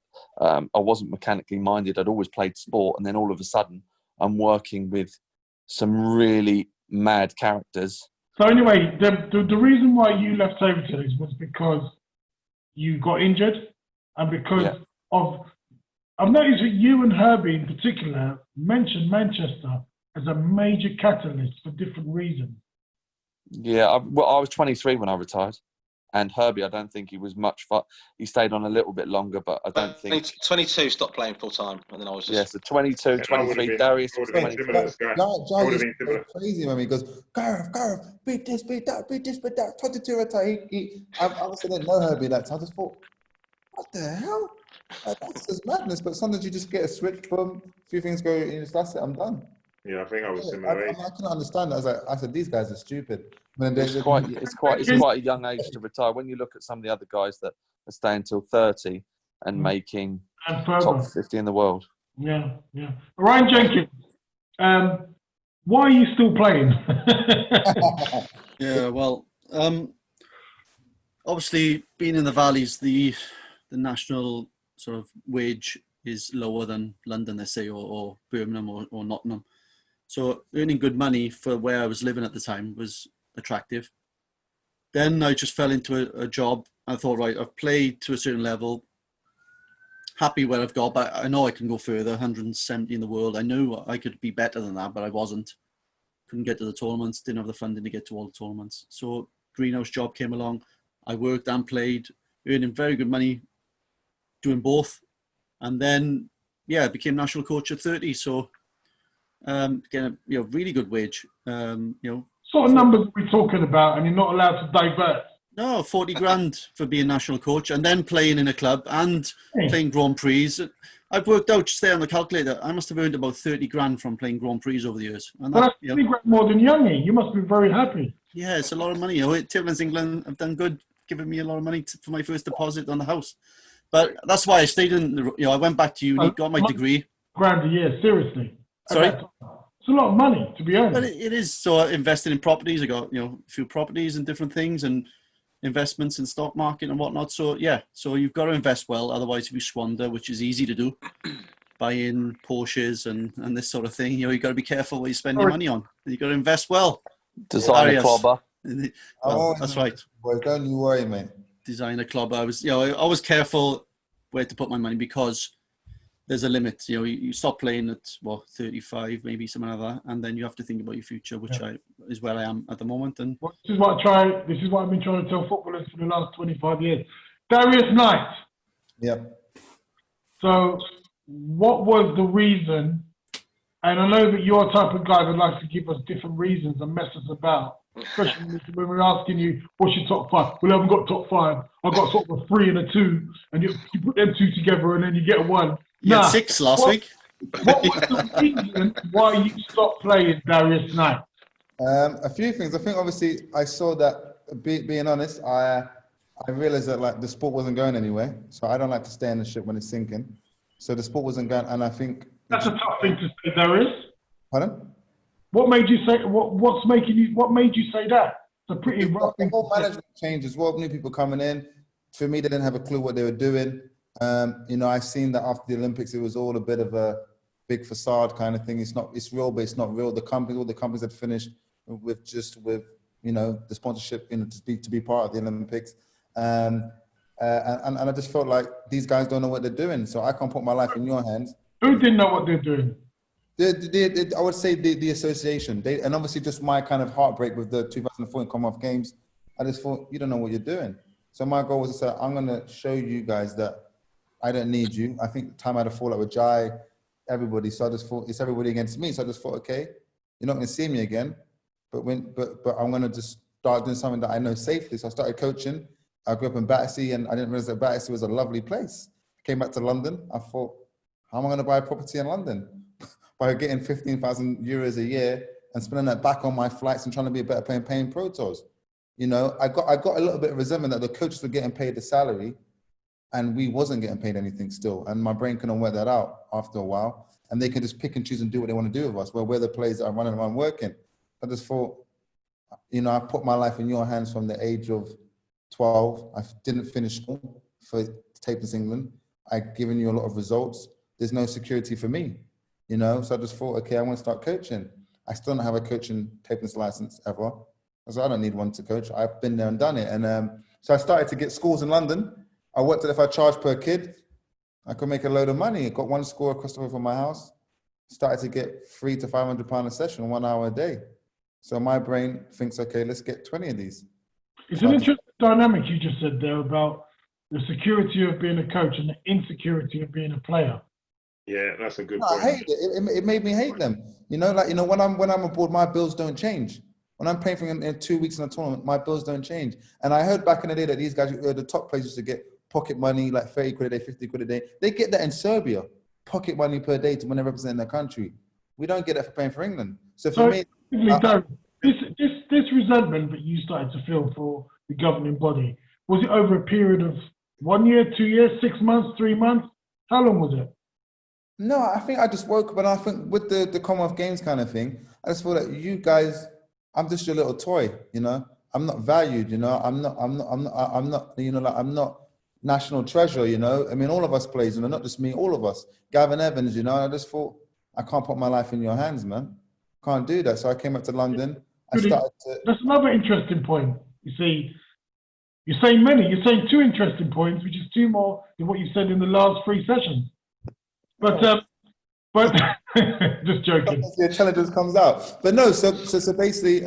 wasn't mechanically minded. I'd always played sport, and then all of a sudden I'm working with some really mad characters.
So anyway, the reason why you left table tennis was because you got injured, and because of, I've noticed that you and Herbie in particular mentioned Manchester as a major catalyst for different reasons.
Yeah, I was 23 when I retired, and Herbie, I don't think he was much fun. He stayed on a little bit longer, but I don't think...
22 stopped playing full time, and then I was just...
Yeah, so 22, 23, Darius was 23.
Giles is
crazy when he goes, Gareth, beat this, beat that, 22 attack. I obviously didn't know Herbie that time. I just thought, what the hell? That's just madness. But sometimes you just get a switch, boom, a few things go, and just that's it, I'm done.
Yeah, I think I was similar age.
I can understand that. I said, these guys are stupid.
It's quite a young age to retire. When you look at some of the other guys that are staying till 30 and making top 50 in the world.
Yeah. Ryan Jenkins, why are you still playing?
Yeah, well, obviously being in the valleys, the national sort of wage is lower than London, let's say, or Birmingham or Nottingham. So earning good money for where I was living at the time was attractive. Then I just fell into a job. I thought, right, I've played to a certain level, happy where I've got, but I know I can go further, 170 in the world. I knew I could be better than that, but I wasn't. Couldn't get to the tournaments, didn't have the funding to get to all the tournaments. So greenhouse job came along. I worked and played, earning very good money doing both. And then, I became national coach at 30. So getting a really good wage.
Sort of numbers are we talking about, and you're not allowed to divert?
No, 40 grand for being national coach, and then playing in a club and playing Grand Prix. I've worked out, just there on the calculator, I must have earned about 30 grand from playing Grand Prix over the years. And
that's 30 grand more than Youngie. You must be very happy.
Yeah, it's a lot of money. Tablelands England have done good, giving me a lot of money for my first deposit on the house. But that's why I stayed in. I went back to uni, got my degree.
Grand a year, seriously.
Sorry.
It's a lot of money to be earned.
But it is. So I invested in properties. I got a few properties and different things, and investments in stock market and whatnot. So so you've got to invest well. Otherwise, if you squander, which is easy to do, buying Porsches and this sort of thing, you've got to be careful what you spend your money on. You've got to invest well.
Designer clobber.
That's right.
Well, don't you worry, mate.
Designer club. I was always careful where to put my money, because there's a limit. You stop playing at 35, maybe something like that, and then you have to think about your future, which is where I am at the moment. And
this is what I've been trying to tell footballers for the last 25 years. Darius Knight.
Yep.
So what was the reason? And I know that you're a type of guy that likes to give us different reasons and mess us about. Especially when we're asking you, what's your top five? Well, I haven't got top five. I've got sort of a 3 and a 2. And you put them 2 together and then you get a 1.
You had 6 last week.
What was the reason why you stopped playing Darius Knight?
A few things. I think obviously I saw that, being honest, I realized that like the sport wasn't going anywhere. So I don't like to stay in the ship when it's sinking. So the sport wasn't going, and I think...
That's a tough thing to say, Darius.
Pardon?
What made you say, what made you say that? It's a pretty rough thing.
The whole management change as well, new people coming in. For me, they didn't have a clue what they were doing. You know, I seen that after the Olympics, it was all a bit of a big facade kind of thing. It's real, but it's not real. All the companies had finished with you know, the sponsorship, you know, to be part of the Olympics. And I just felt like these guys don't know what they're doing. So I can't put my life in your hands.
Who didn't know what they're doing?
I would say the association. And obviously just my kind of heartbreak with the 2014 Commonwealth Games. I just thought, you don't know what you're doing. So my goal was to say, I'm going to show you guys that I don't need you. I think the time I had a fallout with Jai, everybody. So I just thought, it's everybody against me. So I just thought, okay, you're not going to see me again. But I'm going to just start doing something that I know safely. So I started coaching. I grew up in Battersea, and I didn't realize that Battersea was a lovely place. I came back to London. I thought, how am I going to buy a property in London? By getting 15,000 euros a year and spending that back on my flights and trying to be a better player and paying Pro Tours. You know, I got a little bit of resentment that the coaches were getting paid the salary and we wasn't getting paid anything still. And my brain couldn't work that out after a while. And they can just pick and choose and do what they want to do with us, where we're the players that are running around working. I just thought, you know, I put my life in your hands from the age of 12. I didn't finish school for Tapers England. I've given you a lot of results. There's no security for me, you know? So I just thought, okay, I want to start coaching. I still don't have a coaching Tapers license ever. So I don't need one to coach. I've been there and done it. And so I started to get schools in London. I worked out if I charged per kid, I could make a load of money. I got one school across the road from my house. Started to get £300 to £500 a session, 1 hour a day. So my brain thinks, okay, let's get 20 of these.
It's an interesting dynamic you just said there about the security of being a coach and the insecurity of being a player.
Yeah, that's a good point.
I hate it. It made me hate them. You know, like, you know, when I'm aboard, my bills don't change. When I'm paying for in 2 weeks in a tournament, my bills don't change. And I heard back in the day that these guys, the top players, used to get pocket money, like 30 quid a day, 50 quid a day. They get that in Serbia, pocket money per day to when they represent their country. We don't get that for paying for England. So for me,
this resentment that you started to feel for the governing body, was it over a period of 1 year, 2 years, 6 months, 3 months? How long was it?
No, I think I just woke up, and I think with the Commonwealth Games kind of thing, I just feel like you guys, I'm just your little toy, you know. I'm not valued, you know. I'm not, you know, like I'm not national treasure, you know. I mean, all of us plays, you know, not just me, all of us. Gavin Evans, you know. I just thought, I can't put my life in your hands, man. Can't do that. So I came up to London. I started to... That's
another interesting point. You see, you're saying many. You're saying 2 interesting points, which is 2 more than what you said in the last 3 sessions. But just joking.
The intelligence comes out. But no, so basically,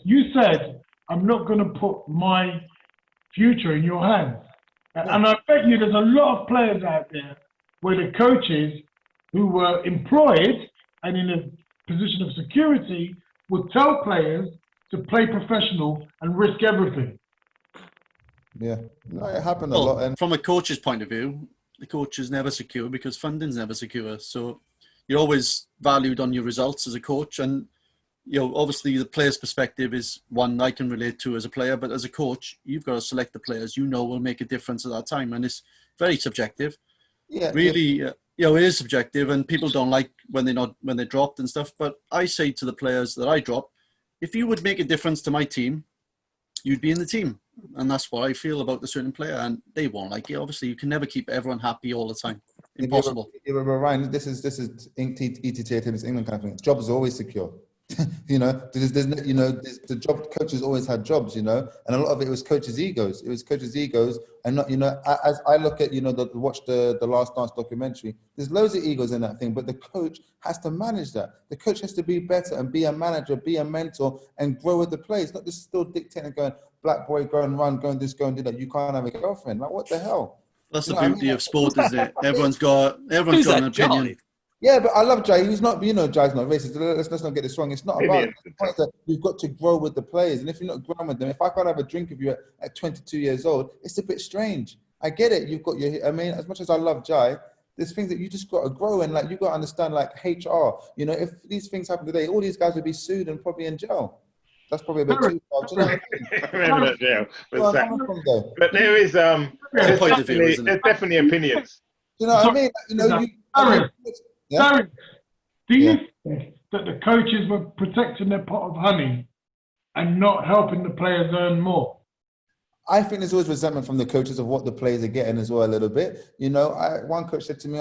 You said, I'm not going to put my future in your hands. And I bet you there's a lot of players out there where the coaches who were employed and in a position of security would tell players to play professional and risk everything.
Yeah, no, it happened a lot. And
from a coach's point of view, the coach is never secure because funding's never secure. So you're always valued on your results as a coach. And, you know, obviously the player's perspective is one I can relate to as a player, but as a coach, you've got to select the players you know will make a difference at that time. And it's very subjective. Yeah, really, you know, it is subjective, and people don't like when they're dropped and stuff. But I say to the players that I drop, if you would make a difference to my team, you'd be in the team. And that's what I feel about the certain player, and they won't like it. Obviously, you can never keep everyone happy all the time. Impossible.
Yeah, but Ryan, this is ETTA Tennis England kind of thing. Jobs are always secure. You know, the job coaches always had jobs. You know, and a lot of it was coaches' egos. It was coaches' egos, and not, you know, as I look at, you know, watch the Last Dance documentary. There's loads of egos in that thing, but the coach has to manage that. The coach has to be better and be a manager, be a mentor, and grow with the players. Not just still dictating, going, black boy, go and run, go and this, go and do that. You can't have a girlfriend. Like, what the hell?
That's the
You know what I
beauty
mean?
of sport, isn't it? Everyone's got
Who's
an
that,
opinion.
Jai?
Yeah, but I love Jai. He's not, Jai's not racist. Let's not get this wrong. It's not about
Opinions.
the point that you've got to grow with the players. And if you're not growing with them, if I can't have a drink with you at 22 years old, it's a bit strange. I get it. You've got your, I mean, as much as I love Jai, there's things that you just got to grow and like you got to understand, like HR. You know, if these things happen today, all these guys would be sued and probably in jail. That's probably a bit too far. Do you know what I mean?
I remember that jail.
Where I'm coming from, though.
But there is
It's a point of view, isn't it?
there's definitely opinions.
Do you know what I mean? You know,
Darren,
yeah?
Darren, do you
Yeah.
think that the coaches were protecting their pot of honey and not helping the players earn more?
I think there's always resentment from the coaches of what the players are getting as well a little bit. You know, one coach said to me,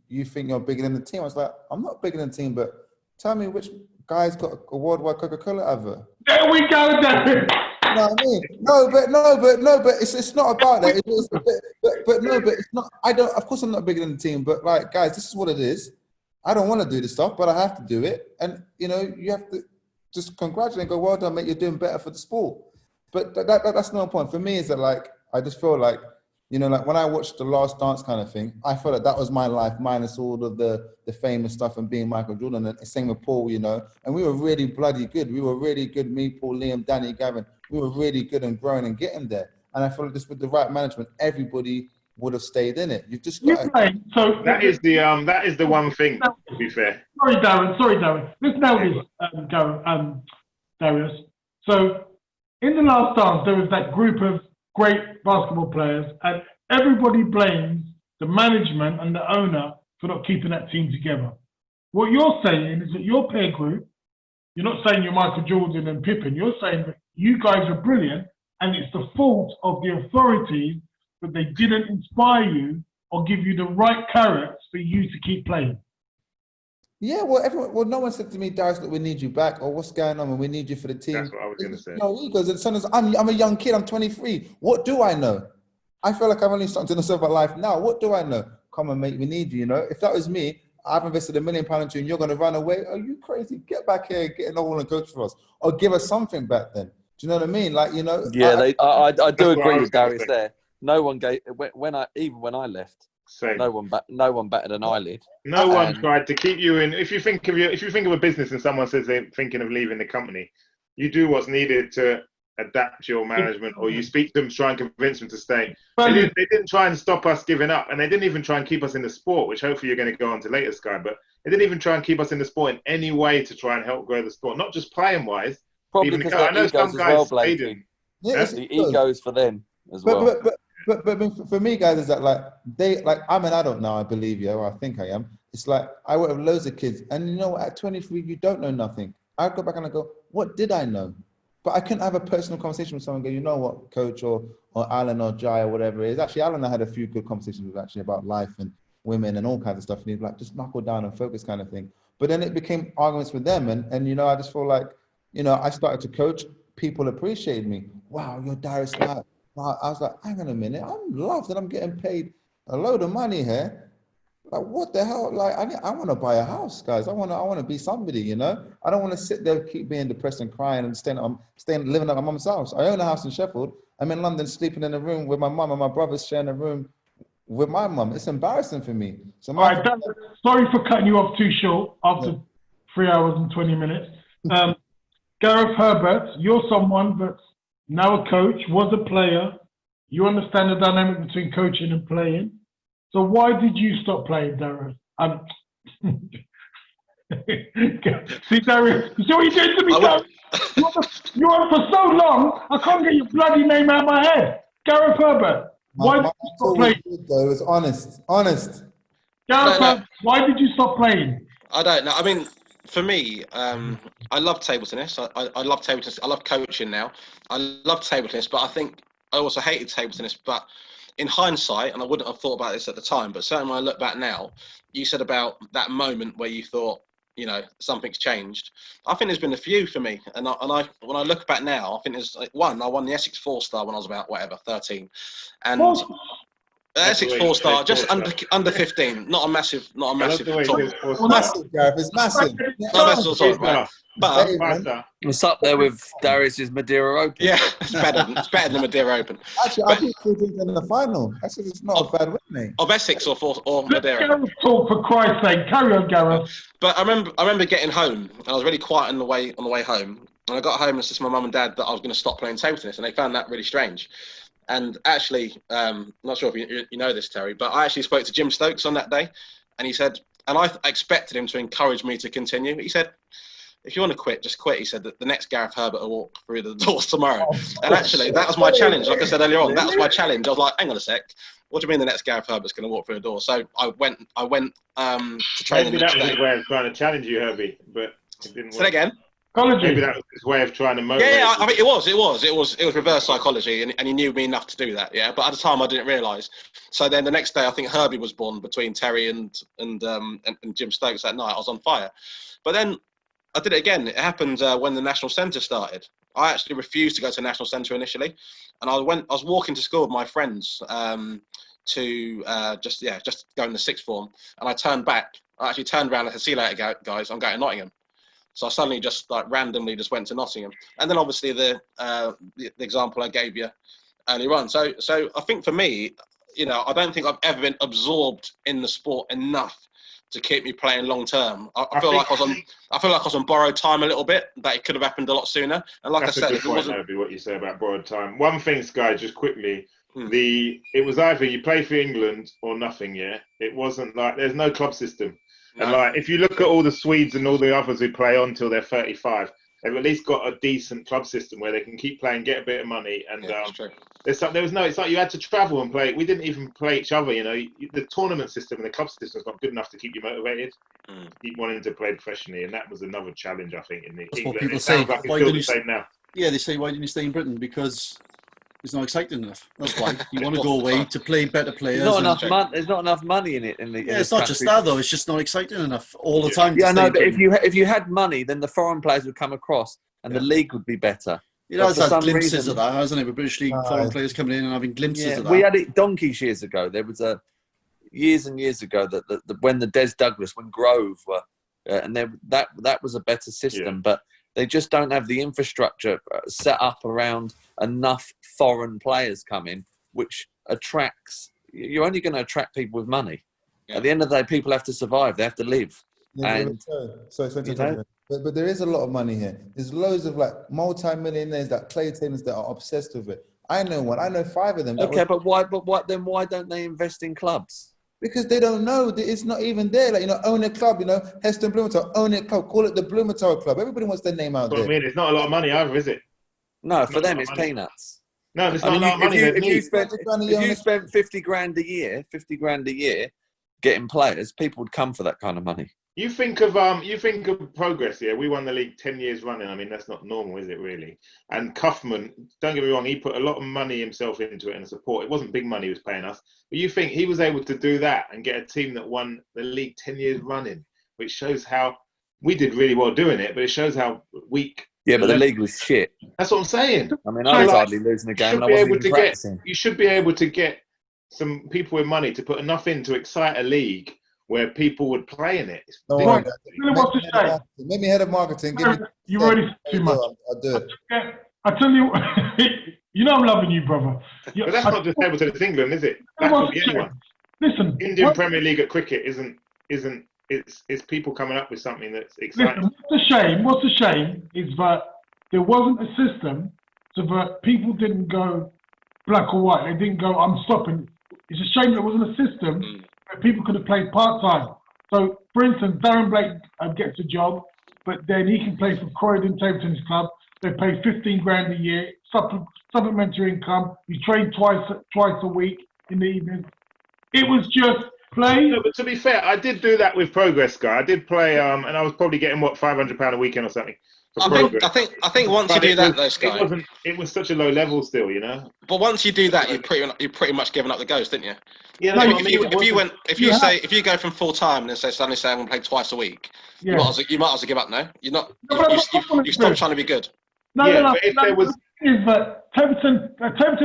you think you're bigger than the team. I was like, I'm not bigger than the team, but tell me which guy's got a worldwide Coca-Cola advert.
There we go, Darren.
You know what I mean? No, but it's not about that. But it's not. I don't. Of course, I'm not bigger than the team. But like, guys, this is what it is. I don't want to do this stuff, but I have to do it. And you know, you have to just congratulate and go, well done, mate. You're doing better for the sport. But that's no point for me. Is that like I just feel like, you know, like when I watched The Last Dance kind of thing, I felt like that was my life minus all of the famous stuff and being Michael Jordan and same with Paul, you know. And we were really bloody good. We were really good. Me, Paul, Liam, Danny, Gavin. We were really good and growing and getting there. And I feel like just with the right management, everybody would have stayed in it. You've just got
So
That is the one thing, to be fair.
Sorry, Darren. Let's nail this, Darius. So, in The Last Dance, there was that group of great basketball players, and everybody blames the management and the owner for not keeping that team together. What you're saying is that your peer group, you're not saying you're Michael Jordan and Pippen, you're saying that you guys are brilliant, and it's the fault of the authorities that they didn't inspire you or give you the right carrots for you to keep playing.
Yeah, well, no one said to me, Darius, look, we need you back, or what's going on, and we need you for the team.
That's what I was going to say.
No egos. And sometimes I'm a young kid, I'm 23. What do I know? I feel like I'm only starting to know stuff about life now. What do I know? Come on, mate, we need you, you know? If that was me, I've invested £1 million into you and you're going to run away. Are you crazy? Get back here, get another one and coach for us. Or give us something back then. Do you know what I mean? Like, you know.
Yeah, I do
what I
agree
was
with
gonna
Darius
say.
there. No one gave when I left.
Same.
No one batted an eyelid.
No one
And-
tried to keep you in. If you think of a business and someone says they're thinking of leaving the company, you do what's needed to adapt your management, or you speak to them, try and convince them to stay. They didn't try and stop us giving up, and they didn't even try and keep us in the sport, which hopefully you're going to go on to later, Sky. But they didn't even try and keep us in the sport in any way to try and help grow the sport, not just playing wise.
Probably because their egos as well, Blakey.
Yeah,
The egos for them as well.
But for me, guys, is that I'm an adult now, I believe, yeah, or I think I am. It's like I work with loads of kids, and you know, at 23, you don't know nothing. I go back and I go, what did I know? But I couldn't have a personal conversation with someone and go, you know what, coach, or Alan or Jai or whatever it is. Actually, Alan, I had a few good conversations with actually about life and women and all kinds of stuff. And he's like, just knuckle down and focus kind of thing. But then it became arguments with them. And you know, I just feel like, you know, I started to coach. People appreciated me. Wow, you're Darius Knight. Wow. I was like, hang on a minute. I'm loved and I'm getting paid a load of money here. Like, what the hell? Like, I want to buy a house, guys. I want to be somebody, you know? I don't want to sit there, keep being depressed and crying and living at my mum's house. I own a house in Sheffield. I'm in London sleeping in a room with my mum, and my brother's sharing a room with my mum. It's embarrassing for me. So
all right, sorry for cutting you off too short after 3 hours and 20 minutes. Gareth Herbert, you're someone that's now a coach, was a player. You understand the dynamic between coaching and playing. So why did you stop playing, Darren? See, Darren, you see what you did to me, Darren? You were for so long, I can't get your bloody name out of my head. Gareth Herbert, why did you stop playing?
It was honest.
Gareth Herbert, why did you stop playing?
I don't know. I mean, for me, I love table tennis. I love table tennis. I love coaching now. I love table tennis, but I think I also hated table tennis. But in hindsight, and I wouldn't have thought about this at the time, but certainly when I look back now, you said about that moment where you thought, you know, something's changed. I think there's been a few for me. And when I look back now, I think there's one, I won the Essex 4-star when I was about, 13. And Essex 4-star, just under 15. Not a massive top.
Massive, Gareth. It's massive.
Not best of all, right? But
Hey, man.
It's up there with Darius's Madeira Open.
yeah, it's better than Madeira Open.
Actually, I think we're in the final. Actually, it's not a bad win, mate.
Of Essex or
Let
Madeira.
Gareth talk, for Christ's sake. Carry on, Gareth.
But I remember getting home, and I was really quiet on the way home. And I got home and said to my mum and dad that I was going to stop playing table tennis, and they found that really strange. And actually, I'm not sure if you know this, Terry, but I actually spoke to Jim Stokes on that day, and he said, and I expected him to encourage me to continue. He said, if you want to quit, just quit. He said that the next Gareth Herbert will walk through the doors tomorrow. And actually, that was my challenge. Like I said earlier on, that was my challenge. I was like, hang on a sec. What do you mean the next Gareth Herbert's going to walk through the door? So I went to training.
Maybe that was his way of trying to challenge you, Herbie, but it didn't work.
Say that again.
Maybe that was his way of trying to motivate.
Yeah, I mean, it was reverse psychology, and he knew me enough to do that. Yeah, but at the time I didn't realise. So then the next day, I think Herbie was born between Terry and Jim Stokes that night. I was on fire, but then I did it again. It happened when the National Centre started. I actually refused to go to National Centre initially, and I was walking to school with my friends to just go in the sixth form, and I turned back. I actually turned around and said, "See you later, guys. I'm going to Nottingham." So I suddenly just randomly went to Nottingham, and then obviously the example I gave you earlier on. So I think for me, I don't think I've ever been absorbed in the sport enough to keep me playing long term. I feel like I was on borrowed time a little bit. That it could have happened a lot sooner. And like I said, if it wasn't
what you say about borrowed time. One thing, Sky, just quickly. It was either you play for England or nothing. Yeah, it wasn't like there's no club system. No. And like if you look at all the Swedes and all the others who play on till they're 35, they've at least got a decent club system where they can keep playing, get a bit of money, and it's like you had to travel and play. We didn't even play each other. The tournament system and the club system is not good enough to keep you motivated. Keep wanting to play professionally, and that was another challenge I think in the.
That's
England.
what people
it
say.
sounds like it's
Why
still
didn't
the
you
same now.
Yeah, they say, why didn't you stay in Britain? Because it's not exciting enough. That's why. You want to go away to play better players.
There's not enough money in it.
It's not just that, though. It's just not exciting enough all the time.
Yeah, no, but if you had money, then the foreign players would come across and the league would be better.
It has had glimpses of that, hasn't it? With British League foreign players coming in and having glimpses of that.
We had it donkeys years ago. There was years and years ago that when the Des Douglas, when Grove were, and that was a better system, but they just don't have the infrastructure set up around enough foreign players coming, which attracts. You're only going to attract people with money. Yeah. At the end of the day, people have to survive. They have to live.
But there is a lot of money here. There's loads of multi-millionaires that play tennis that are obsessed with it. I know one. I know 5 of them.
But why don't they invest in clubs?
Because they don't know. It's not even there. Own a club, Heston Blumenthal, own a club. Call it the Blumenthal Club. Everybody wants their name out there.
I mean, it's not a lot of money either, is it?
No, for them, it's peanuts.
No, it's not a lot of money.
If you spent 50 grand a year getting players, people would come for that kind of money.
You think of progress here. We won the league 10 years running. I mean, that's not normal, is it really? And Kaufman, don't get me wrong, he put a lot of money himself into it and support. It wasn't big money he was paying us. But you think he was able to do that and get a team that won the league 10 years running, which shows how we did really well doing it, but it shows how weak.
Yeah, but the league was shit.
That's what I'm saying.
I mean, I was hardly losing a game and I wasn't even practicing.
You should be able to get some people with money to put enough in to excite a league where people would play in it.
Make me head of marketing.
You already too much.
I'll do it.
I tell you, I'm loving you, brother.
But that's not just able to England, is it? That could be anyone.
Listen,
Indian Premier League at cricket isn't. It's people coming up with something that's exciting.
Listen, what's a shame is that there wasn't a system so that people didn't go black or white. They didn't go, I'm stopping. It's a shame there wasn't a system where people could have played part-time. So, for instance, Darren Blake gets a job, but then he can play for Croydon Table Tennis Club. They pay 15 grand a year, supplementary income. You train twice a week in the evening. It was just play.
No, but to be fair, I did do that with Progress, guy. I did play, and I was probably getting £500 a weekend or something.
I think once you do that, though, Sky,
it was such a low level still,
But once you do that, you're pretty much giving up the ghost, didn't you?
Yeah.
No, if you go from full time and then suddenly say I'm going to play twice a week, you might as well give up. No, you're not. You stop trying to be good.
No. But if there was, is that table tennis,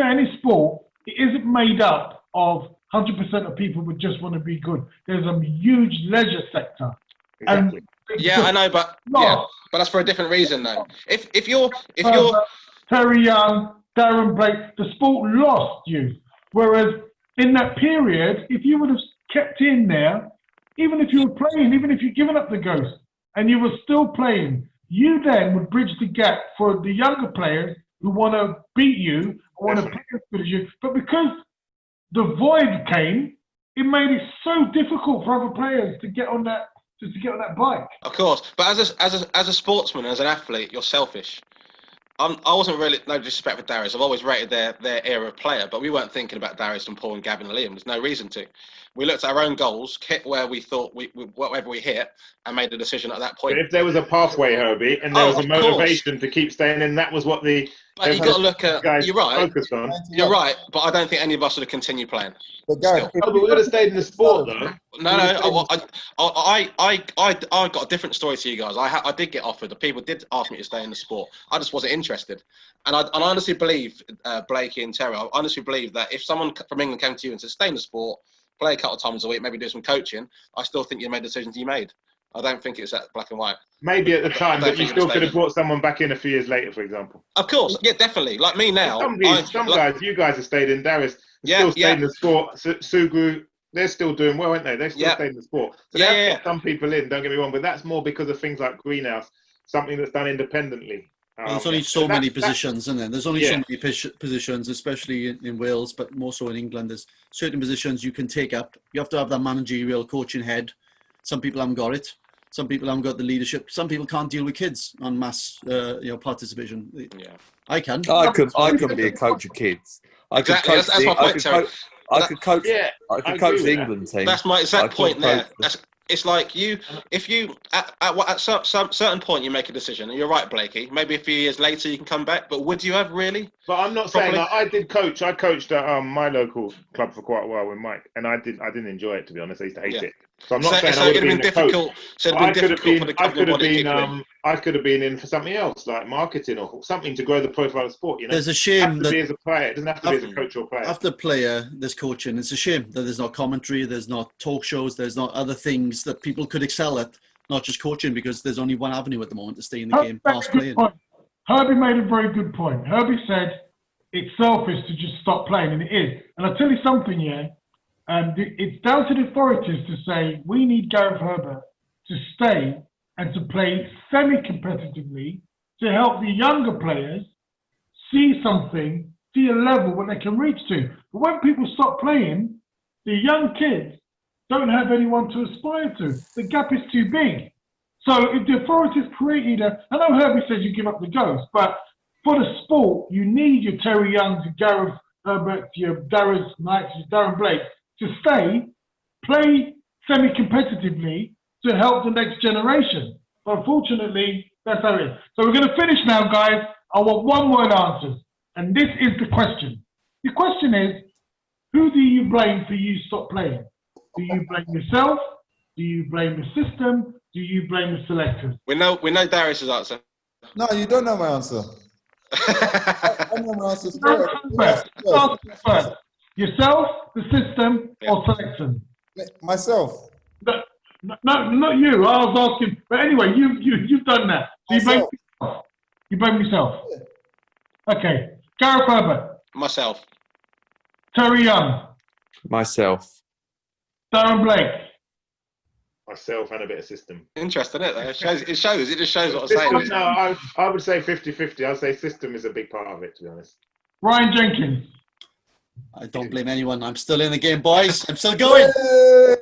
any sport, it isn't made up of 100% of people would just want to be good. There's a huge leisure sector.
Exactly.
Yeah, I know, but that's for a different reason, though. If you're
Terry Young, Darren Blake, the sport lost you. Whereas in that period, if you would have kept in there, even if you were playing, even if you'd given up the ghost and you were still playing, you then would bridge the gap for the younger players who want to beat you, or want to play as good as you. But because the void came, it made it so difficult for other players to get on that bike.
Of course, but as a sportsman, as an athlete, you're selfish. I wasn't really, no disrespect for Darius. I've always rated their era of player, but we weren't thinking about Darius and Paul and Gavin and Liam. There's no reason to. We looked at our own goals, hit where we thought whatever we hit, and made a decision at that point.
But if there was a pathway, Herbie, and there was a motivation to keep staying in, that was what the.
But you got to look at.
Guys
you're right.
focused on.
You're right, but I don't think any of us would have continued playing.
But Gareth,
Oh, but we would have stayed in the sport, though.
No. I got a different story to you guys. I did get offered. The people did ask me to stay in the sport. I just wasn't interested. And I honestly believe, Blakey and Terry, I honestly believe that if someone from England came to you and said, stay in the sport, play a couple of times a week, maybe do some coaching, I still think you made the decisions you made. I don't think it's that black and white.
Maybe at the time, but you still could have brought someone back in a few years later, for example.
Of course, yeah, definitely. Like me now.
Some guys, you guys have stayed in. Darius still stayed in the sport. Sugru, they're still doing well, aren't they? They still stayed in the sport. So they have got some people in, don't get me wrong, but that's more because of things like Greenhouse, something that's done independently.
There's only so many positions, isn't there? There's only so many positions, especially in Wales, but more so in England. There's certain positions you can take up. You have to have that managerial coaching head. Some people haven't got it. Some people haven't got the leadership. Some people can't deal with kids on mass, participation. Yeah, I can.
I could be a coach of kids. I could coach. I could coach the England team.
That's my exact point there. It's like if you at some certain point you make a decision, and you're right, Blakey. Maybe a few years later you can come back, but would you have really?
But I'm not saying that I did coach. I coached at my local club for quite a while with Mike, and I didn't enjoy it, to be honest. I used to hate it. So I'm not saying I would have been difficult. I could have been in for something else, like marketing or something to grow the profile of sport. You know,
there's a shame that
as a player, it doesn't have to be as a coach or player.
After player, there's coaching. It's a shame that there's not commentary, there's not talk shows, there's not other things that people could excel at, not just coaching, because there's only one avenue at the moment to stay in the game, past playing.
Herbie made a very good point. Herbie said it's selfish to just stop playing, and it is. And I'll tell you something, it's down to the authorities to say we need Gareth Herbert to stay and to play semi-competitively to help the younger players see something, see a level where they can reach to. But when people stop playing, the young kids don't have anyone to aspire to. The gap is too big. So if the authorities created I know Herbie says you give up the ghost, but for the sport, you need your Terry Youngs, your Gareth Herbert, your Darius Knight, your Darren Blake to stay, play semi-competitively to help the next generation. But unfortunately, that's how it is. So we're going to finish now, guys. I want one-word answers. And this is the question. The question is, who do you blame for you stop playing? Do you blame yourself? Do you blame the system? Do you blame the selectors?
We know Darius's answer.
No, you don't know my answer. I know my answer.
First. Yourself, the system, or selection?
Myself.
No, not you. I was asking. But anyway, you've done that. So you blame yourself. Yeah. Okay. Gareth Herbert.
Myself.
Terry Young.
Myself.
Darren Blake.
Myself and a bit of system.
Interesting, isn't it? It just shows what I'm saying.
No, I would say 50-50. I'd say system is a big part of it, to be honest.
Ryan Jenkins.
I don't blame anyone. I'm still in the game, boys. I'm still going.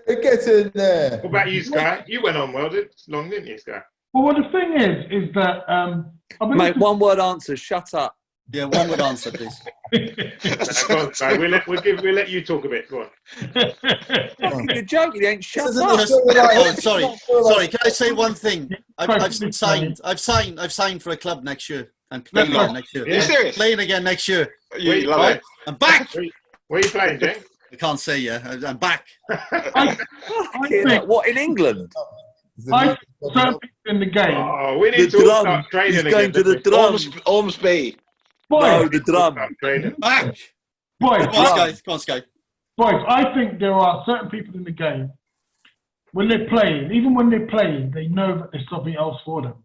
Get in there.
What about you, Sky? You went on well, long, didn't you, Sky?
Well, the thing is that
mate, one word answer. Shut up.
Yeah, one word answer, please.
Go on, Sky. We'll let you talk a bit. Go on.
You're joking. You ain't shut up.
Sorry. Can I say one thing? I've signed for a club next year. I'm playing again next year.
Are you serious?
Playing again next year.
Right?
I'm back.
Where are you playing, Jake?
I can't say yet. I'm back.
What, in England?
I certain people in the game.
Oh, we need to start training again.
He's going to the drums.
Ormsby.
No, the drum.
Back.
Boy,
Go on, Sky.
boys, I think there are certain people in the game, when they're playing, even when they're playing, they know that there's something else for them.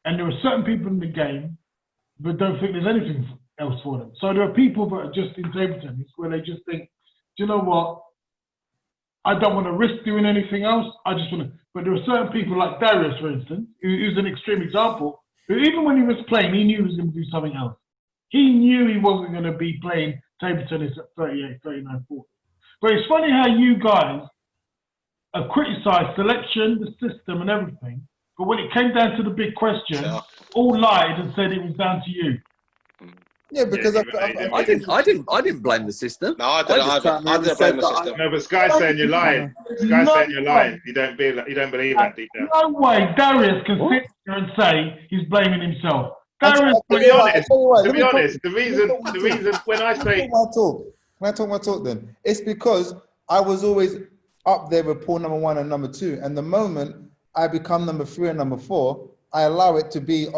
And there are certain people in the game that don't think there's anything else for them. So there are people that are just in table tennis where they just think, do you know what? I don't want to risk doing anything else. I just want to. But there are certain people like Darius, for instance, who's an extreme example, who even when he was playing, he knew he was going to do something else. He knew he wasn't going to be playing table tennis at 38, 39, 40. But it's funny how you guys have criticised selection, the system and everything, but when it came down to the big question, all lied and said it was down to you.
Yeah, because
I didn't blame the system.
No, I didn't. I didn't blame the system.
No, but Sky's saying you're lying. Sky's saying you're lying. You don't believe that deep down.
No way Darius can sit here and say he's blaming himself. Darius,
To be honest, the reason when I say...
When I talk my talk then, it's because I was always up there with Paul number 1 and number 2. And the moment I become number 3 and number 4, I allow it to be,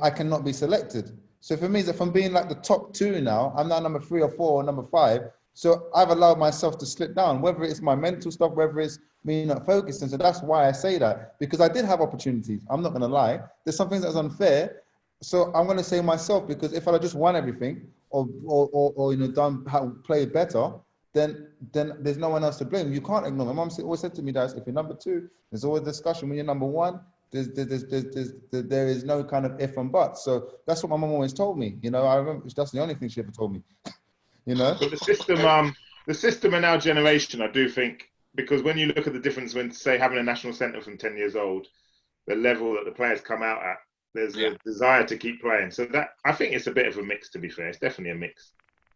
I cannot be selected. So for me, if I'm being like the top 2 now, I'm now number 3 or 4 or number 5. So I've allowed myself to slip down, whether it's my mental stuff, whether it's me not focusing. So that's why I say that, because I did have opportunities. I'm not going to lie. There's some things that's unfair. So I'm going to say myself, because if I just won everything or played better, then there's no one else to blame. You can't ignore. My mom always said to me, that if you're number 2, there's always discussion. When you're number 1, there is no kind of if and buts. So that's what my mom always told me. I remember that's the only thing she ever told me.
But the system in our generation, I do think, because when you look at the difference when, say, having a national centre from 10 years old, the level that the players come out at, there's a desire to keep playing. So that, I think it's a bit of a mix, to be fair. It's definitely a mix.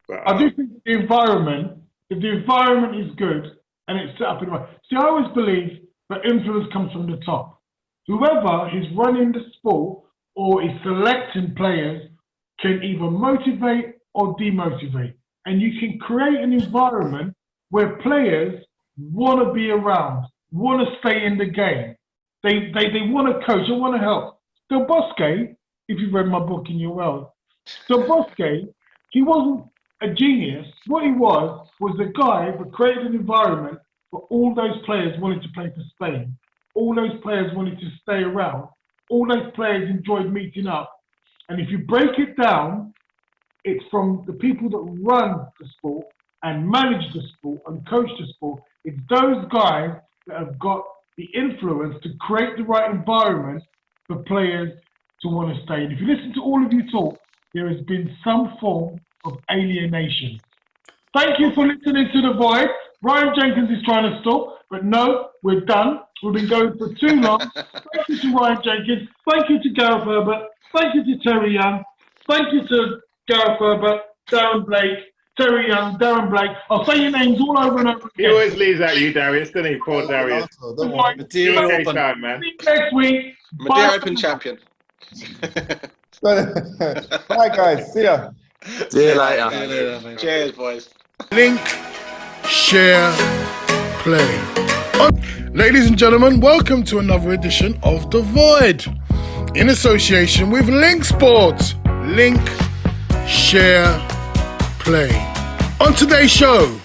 But
I do think the environment, if the environment is good and it's set up in the right. See, I always believe that influence comes from the top. Whoever is running the sport or is selecting players can either motivate or demotivate. And you can create an environment where players want to be around, want to stay in the game. They want to coach, they want to help. Del Bosque, if you've read my book in your world, Del Bosque, he wasn't a genius. What he was the guy that created an environment where all those players wanted to play for Spain. All those players wanted to stay around. All those players enjoyed meeting up. And if you break it down, it's from the people that run the sport and manage the sport and coach the sport. It's those guys that have got the influence to create the right environment for players to want to stay. And if you listen to all of you talk, there has been some form of alienation. Thank you for listening to The Void. Ryan Jenkins is trying to stop, but no, we're done. We've been going for too long. Thank you to Ryan Jenkins. Thank you to Gareth Herbert. Thank you to Terry Young. Thank you to Gareth Herbert, Darren Blake, Terry Young, Darren Blake. I'll say your names all over and over again.
He always leaves out you, Darius, doesn't he? Poor Darius.
Madeira Open.
Time, man.
See you next week.
Madeira Open champion.
Bye, guys. See ya.
See you later.
Cheers, boys.
Link, share, play. Ladies and gentlemen, welcome to another edition of The Void in association with linQsport. Link, share, play. On today's show,